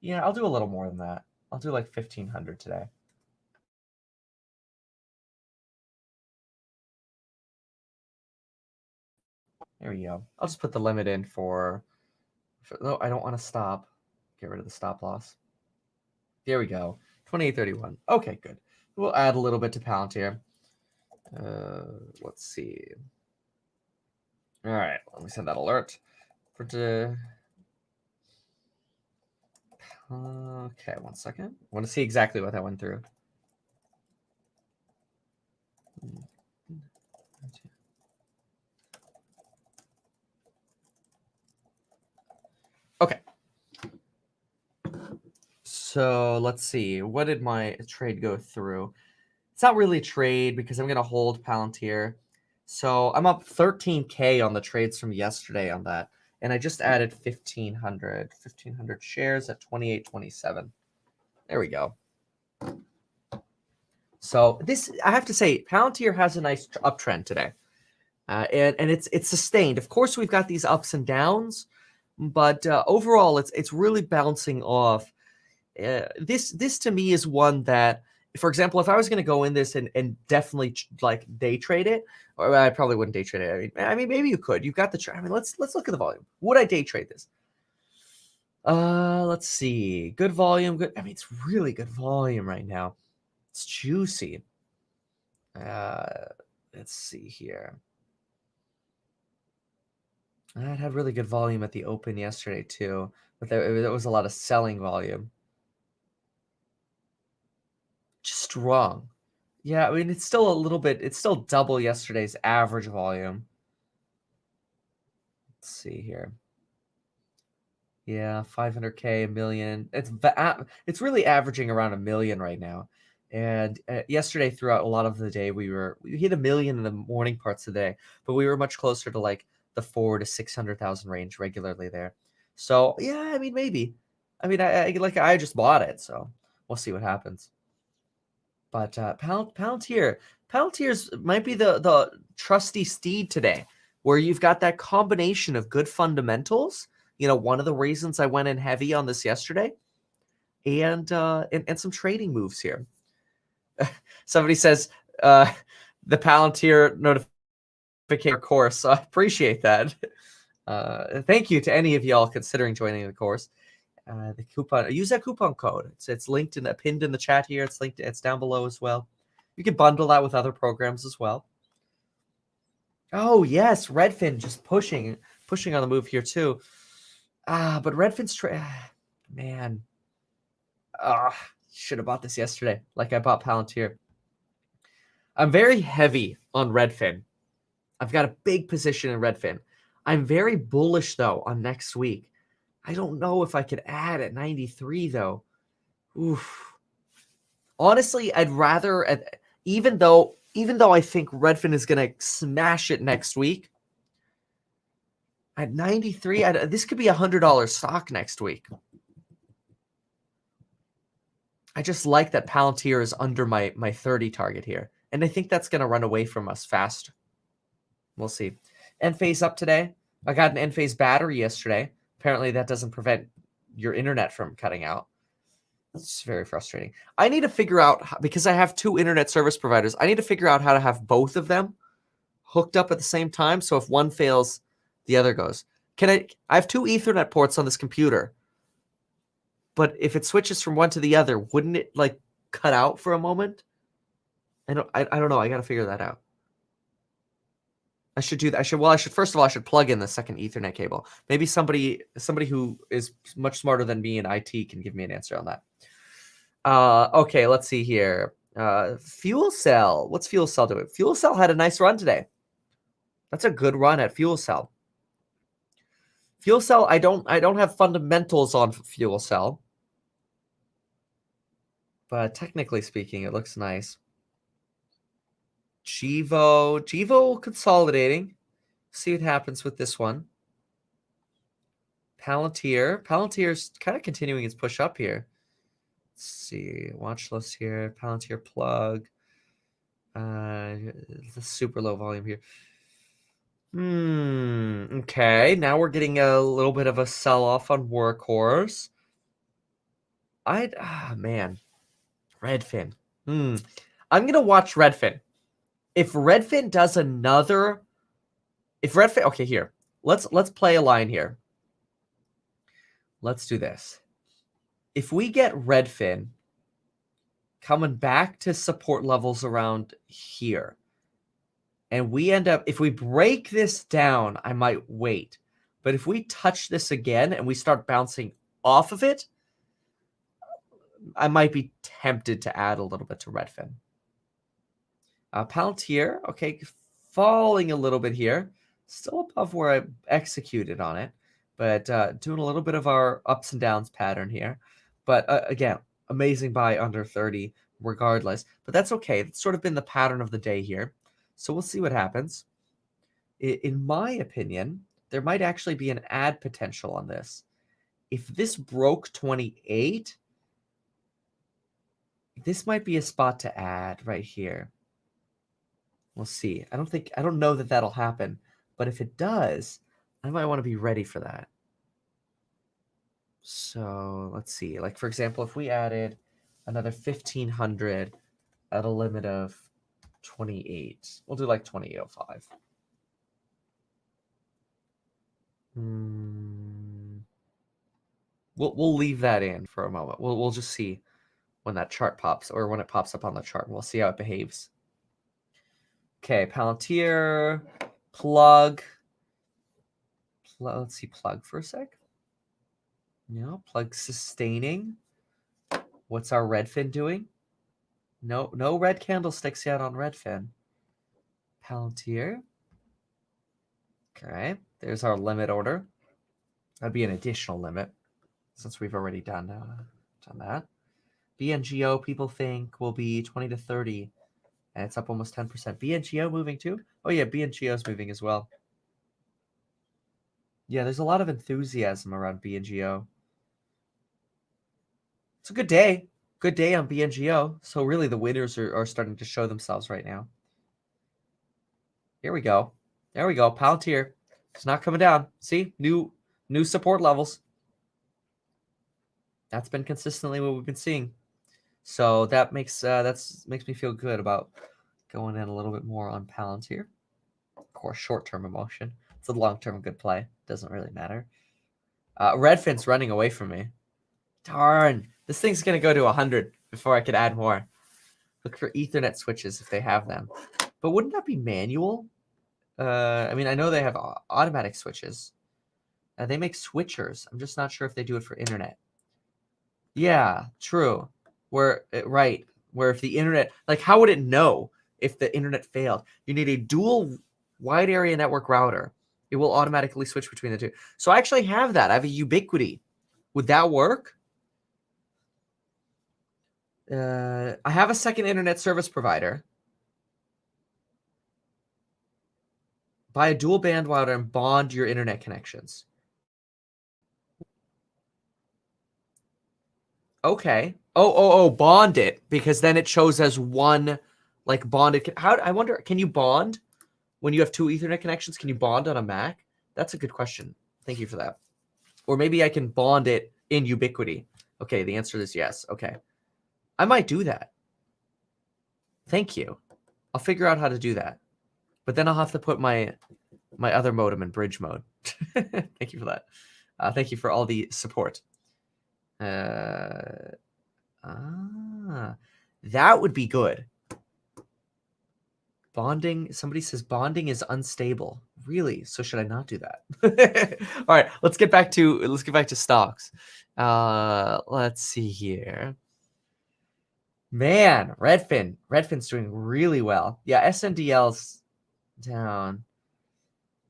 yeah, I'll do a little more than that. I'll do like 1,500 today. There we go. I'll just put the limit in for no, I don't want to stop. Get rid of the stop loss. There we go. 28.31. Okay, good. We'll add a little bit to Palantir. Let's see. All right, let me send that alert. Okay, 1 second. I want to see exactly what that went through. Okay. So let's see. What did my trade go through? It's not really a trade because I'm going to hold Palantir. So I'm up 13K on the trades from yesterday on that. And I just added 1,500 shares at 28.27. There we go. So this, I have to say, Palantir has a nice uptrend today. And it's sustained. Of course, we've got these ups and downs, but overall, it's really bouncing off. This to me is one that, for example, if I was going to go in this and definitely like day trade it, or I probably wouldn't day trade it. I mean, maybe you could. You've got the. I mean, let's look at the volume. Would I day trade this? Let's see. Good volume. Good. I mean, it's really good volume right now. It's juicy. Let's see here. It had really good volume at the open yesterday too, but there was a lot of selling volume. Just strong. Yeah, I mean, it's still a little bit, it's still double yesterday's average volume. Let's see here. Yeah, 500K, a million. It's really averaging around 1 million right now. And yesterday, throughout a lot of the day, we hit 1 million in the morning parts of the day, but we were much closer to like the 400,000 to 600,000 range regularly there. So yeah, I mean, maybe. I mean, I just bought it, so we'll see what happens. But Palantir's might be the trusty steed today, where you've got that combination of good fundamentals. You know, one of the reasons I went in heavy on this yesterday, and some trading moves here. Somebody says the Palantir notification course. So I appreciate that. Thank you to any of y'all considering joining the course. The coupon, use that coupon code. It's linked pinned in the chat here. It's down below as well. You can bundle that with other programs as well. Oh yes, Redfin just pushing on the move here too. But Redfin's man. Should have bought this yesterday, like I bought Palantir. I'm very heavy on Redfin. I've got a big position in Redfin. I'm very bullish though on next week. I don't know if I could add at 93 though. Oof. Honestly, I'd rather even though I think Redfin is going to smash it next week, at 93, this could be $100 stock next week. I just like that Palantir is under my 30 target here. And I think that's going to run away from us fast. We'll see. Enphase up today. I got an Enphase battery yesterday. Apparently that doesn't prevent your internet from cutting out. It's very frustrating. I need to figure out, because I have 2 internet service providers, I need to figure out how to have both of them hooked up at the same time. So if one fails, the other goes. I have 2 Ethernet ports on this computer. But if it switches from one to the other, wouldn't it like cut out for a moment? I don't know. I got to figure that out. I should do that. First of all, I should plug in the second Ethernet cable. Maybe somebody who is much smarter than me in IT can give me an answer on that. Okay, let's see here. Fuel Cell. What's Fuel Cell doing? Fuel Cell had a nice run today. That's a good run at Fuel Cell. Fuel Cell, I don't have fundamentals on Fuel Cell. But technically speaking, it looks nice. Gevo consolidating. See what happens with this one. Palantir's kind of continuing its push up here. Let's see, watch list here. Palantir plug. The super low volume here. Okay, now we're getting a little bit of a sell-off on Workhorse. Man. Redfin. I'm gonna watch Redfin. If Redfin does okay, here. Let's play a line here. Let's do this. If we get Redfin coming back to support levels around here, and we end up, if we break this down, I might wait. But if we touch this again and we start bouncing off of it, I might be tempted to add a little bit to Redfin. Palantir, okay, falling a little bit here. Still above where I executed on it, but doing a little bit of our ups and downs pattern here. But again, amazing buy under 30 regardless. But that's okay. It's sort of been the pattern of the day here. So we'll see what happens. In my opinion, there might actually be an add potential on this. If this broke 28, this might be a spot to add right here. We'll see. I don't know that that'll happen, but if it does, I might want to be ready for that. So let's see. Like, for example, if we added another 1,500 at a limit of 28, we'll do like 2805. We'll leave that in for a moment. We'll just see when that chart pops, or when it pops up on the chart. We'll see how it behaves. Okay, Palantir, plug. Let's see, plug for a sec. No, plug sustaining. What's our Redfin doing? No red candlesticks yet on Redfin. Palantir. Okay, there's our limit order. That'd be an additional limit since we've already done that. BNGO, people think, will be 20 to 30. And it's up almost 10%. BNGO moving too? Oh yeah, BNGO is moving as well. Yeah, there's a lot of enthusiasm around BNGO. It's a good day. Good day on BNGO. So really the winners are starting to show themselves right now. Here we go. There we go. Palantir. It's not coming down. See? New support levels. That's been consistently what we've been seeing. So that makes makes me feel good about going in a little bit more on Palantir. Of course, short-term emotion. It's a long-term good play. Doesn't really matter. Redfin's running away from me. Darn. This thing's going to go to 100 before I could add more. Look for Ethernet switches if they have them. But wouldn't that be manual? I mean, I know they have automatic switches. They make switchers. I'm just not sure if they do it for internet. Yeah, true. Where if the internet, like, how would it know if the internet failed? You need a dual wide area network router. It will automatically switch between the two. So I actually have that. I have a Ubiquiti. Would that work? I have a second internet service provider. Buy a dual band router and bond your internet connections. Okay. Oh, bond it, because then it shows as one, like, bonded. I wonder, can you bond when you have two Ethernet connections? Can you bond on a Mac? That's a good question. Thank you for that. Or maybe I can bond it in Ubiquiti. Okay, the answer is yes. Okay. I might do that. Thank you. I'll figure out how to do that. But then I'll have to put my other modem in bridge mode. Thank you for that. Thank you for all the support. That would be good. Bonding. Somebody says bonding is unstable. Really? So should I not do that? All right. Let's get back to stocks. Let's see here. Man, Redfin's doing really well. Yeah, SNDL's down.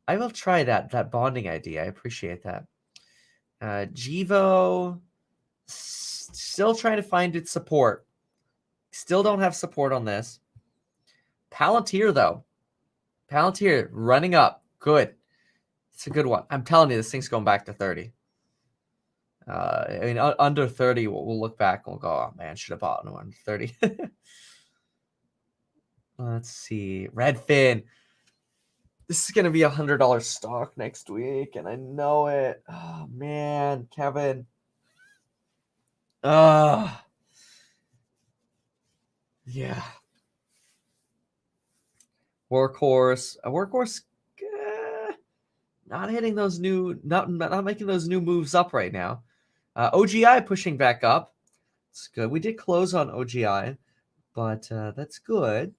I will try that bonding idea. I appreciate that. Gevo, still trying to find its support. Still don't have support on this. Palantir, though. Palantir running up. Good. It's a good one. I'm telling you, this thing's going back to 30. I mean, under 30, we'll look back and we'll go, oh, man, should have bought one under 30. Let's see. Redfin. This is going to be $100 stock next week, and I know it. Oh, man, Kevin. Yeah. Workhorse. Not hitting those not making those new moves up right now. OGI pushing back up. It's good. We did close on OGI, but that's good.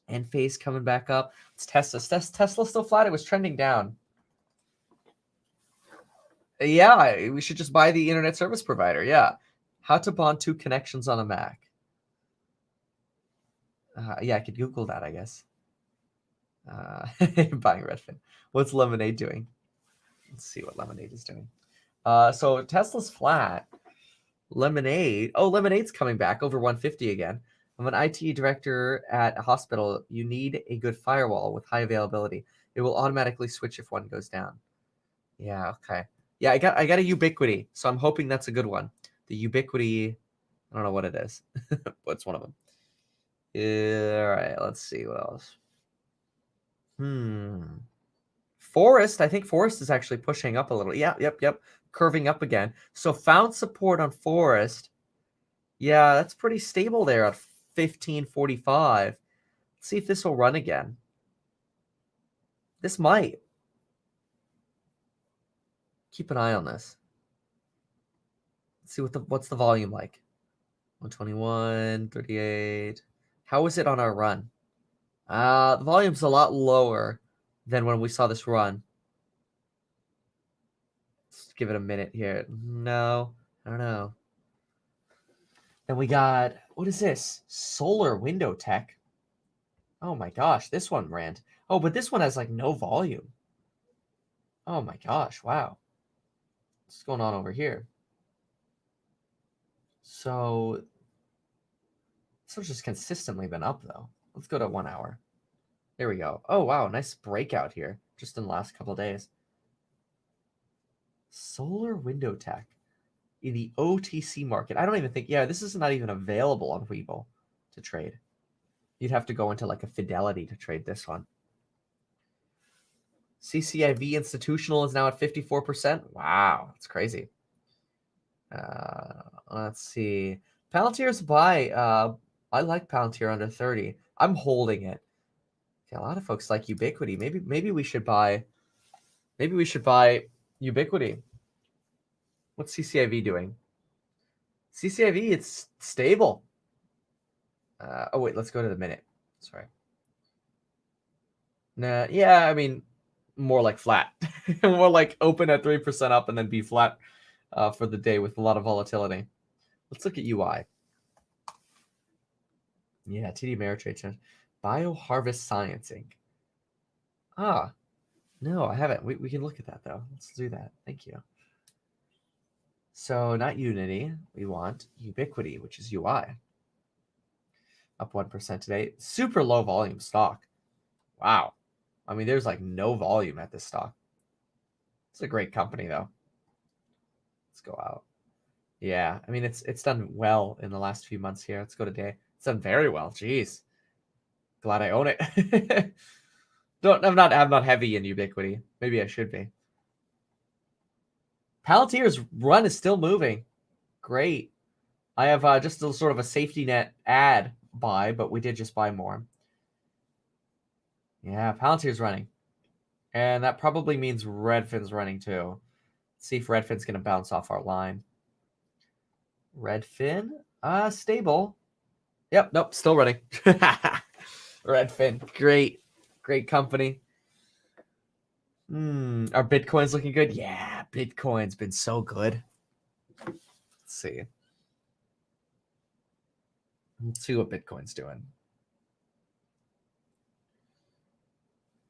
And Face coming back up. It's Tesla. Tesla still flat. It was trending down. Yeah, we should just buy the internet service provider. Yeah. How to bond two connections on a Mac. Yeah, I could Google that, I guess. Buying Redfin. What's Lemonade doing? Let's see what Lemonade is doing. So Tesla's flat. Lemonade's coming back over 150 again. I'm an IT director at a hospital. You need a good firewall with high availability. It will automatically switch if one goes down. Yeah, okay. Yeah, I got a Ubiquiti, so I'm hoping that's a good one. The Ubiquiti, I don't know what it is. What's one of them? All right, let's see what else. Forest, I think Forest is actually pushing up a little. Yeah, yep. Curving up again. So found support on Forest. Yeah, that's pretty stable there at 1545. Let's see if this will run again. This might. Keep an eye on this. Let's see what's the volume like. 121, 38. How is it on our run? The volume's a lot lower than when we saw this run. Let's give it a minute here. No, I don't know. Then we got, what is this? Solar Window Tech. Oh my gosh, this one ran. Oh, but this one has like no volume. Oh my gosh, wow. What's going on over here? So this one's just consistently been up though. Let's go to 1 hour. There we go. Oh wow, nice breakout here just in the last couple of days. Solar Window Tech in the OTC market. I don't even think, yeah, this is not even available on Webull to trade. You'd have to go into like a Fidelity to trade this one. CCIV Institutional is now at 54%. Wow, that's crazy. Let's see. Palantir's a buy. I like Palantir under 30. I'm holding it. Okay, a lot of folks like Ubiquity. Maybe we should buy. Maybe we should buy Ubiquity. What's CCIV doing? CCIV, it's stable. Oh wait, let's go to the minute. Sorry. Nah, yeah, I mean, more like flat. More like open at 3% up and then be flat for the day with a lot of volatility. Let's look at UI. Yeah, TD Ameritrade. BioHarvest Science Inc. Ah, no, I haven't. We can look at that though. Let's do that. Thank you. So not Unity, we want Ubiquity, which is UI. Up 1% today. Super low volume stock. Wow. I mean, there's like no volume at this stock. It's a great company though. Let's go out. Yeah, I mean it's done well in the last few months here. Let's go today. It's done very well. Jeez. Glad I own it. I'm not heavy in Ubiquity. Maybe I should be. Palantir's run is still moving. Great. I have just a sort of a safety net ad buy, but we did just buy more. Yeah, Palantir's running. And that probably means Redfin's running too. Let's see if Redfin's going to bounce off our line. Redfin, stable. Yep, nope, still running. Redfin, great company. Are Bitcoins looking good? Yeah, Bitcoin's been so good. Let's see. Let's see what Bitcoin's doing.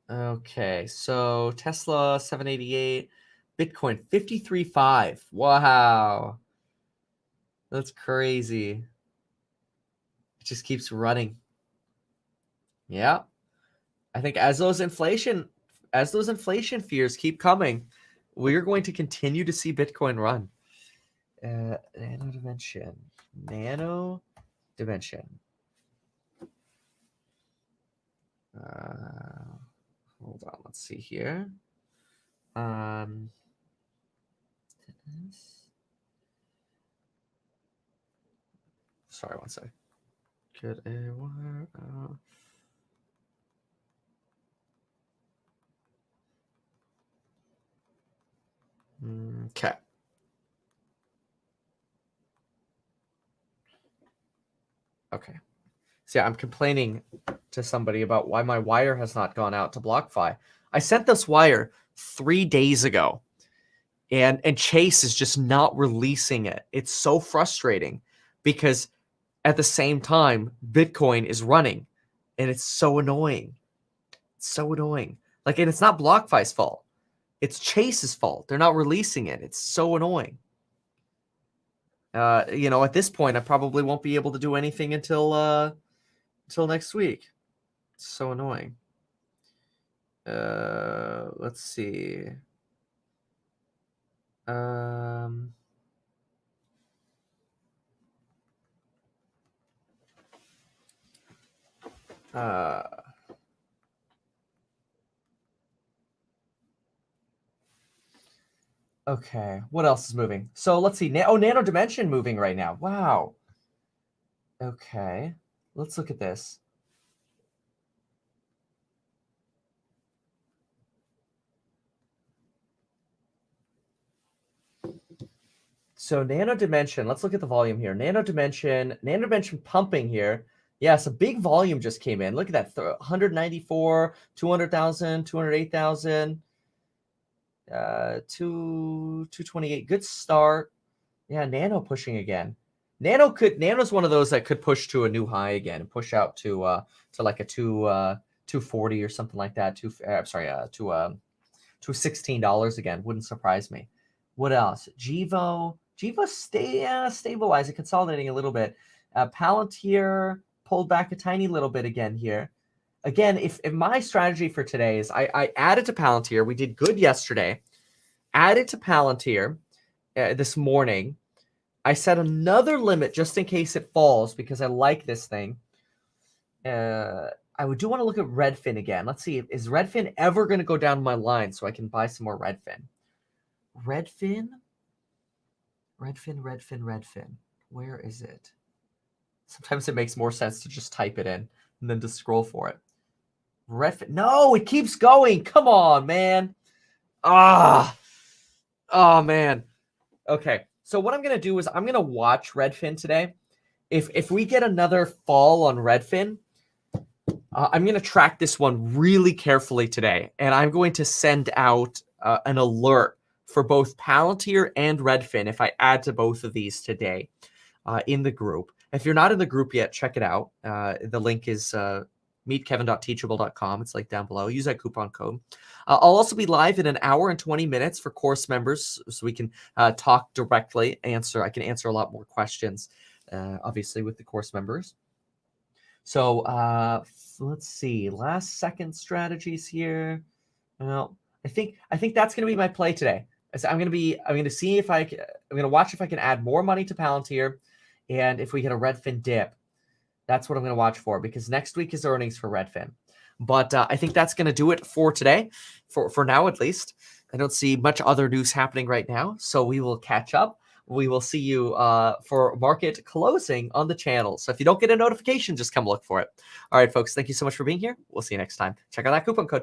Okay, so Tesla 788, Bitcoin 53.5. Wow. That's crazy. It just keeps running. Yeah. I think as those inflation fears keep coming, we're going to continue to see Bitcoin run. Nano Dimension. Hold on, let's see here. Sorry, one sec. Get a wire out. Okay. Okay. So yeah, I'm complaining to somebody about why my wire has not gone out to BlockFi. I sent this wire 3 days ago, and Chase is just not releasing it. It's so frustrating because at the same time, Bitcoin is running, and it's so annoying. It's so annoying. Like, and it's not BlockFi's fault. It's Chase's fault. They're not releasing it. It's so annoying. At this point, I probably won't be able to do anything until next week. It's so annoying. Let's see. Okay, what else is moving? So let's see. Nano Dimension moving right now. Wow. Okay, let's look at this. So Nano Dimension, let's look at the volume here. Nano Dimension pumping here. Yeah, so big volume just came in. Look at that, 194, 200,000, 208,000. 228. Good start. Yeah, Nano pushing again. Nano's one of those that could push to a new high again and push out to like a 240 or something like that. To $16 again. Wouldn't surprise me. What else? Gevo stabilizing, consolidating a little bit. Palantir pulled back a tiny little bit again here. Again, if my strategy for today is I added to Palantir. We did good yesterday. Added to Palantir this morning. I set another limit just in case it falls because I like this thing. I do want to look at Redfin again. Let's see. Is Redfin ever going to go down my line so I can buy some more Redfin? Redfin. Where is it? Sometimes it makes more sense to just type it in and then to scroll for it. Redfin. No, it keeps going. Come on, man. Oh man. Okay. So what I'm gonna do is I'm gonna watch Redfin today. If we get another fall on Redfin, I'm gonna track this one really carefully today, and I'm going to send out an alert for both Palantir and Redfin if I add to both of these today in the group. If you're not in the group yet, check it out. The link is meetkevin.teachable.com. It's like down below. Use that coupon code. I'll also be live in an hour and 20 minutes for course members, so we can talk directly. I can answer a lot more questions, obviously, with the course members. So let's see. Last second strategies here. Well, I think that's going to be my play today. I'm going to see if I'm going to watch if I can add more money to Palantir, and if we get a Redfin dip, that's what I'm going to watch for, because next week is earnings for Redfin. But I think that's going to do it for today, for now at least. I don't see much other news happening right now, so we will catch up. We will see you for market closing on the channel. So if you don't get a notification, just come look for it. All right, folks, thank you so much for being here. We'll see you next time. Check out that coupon code.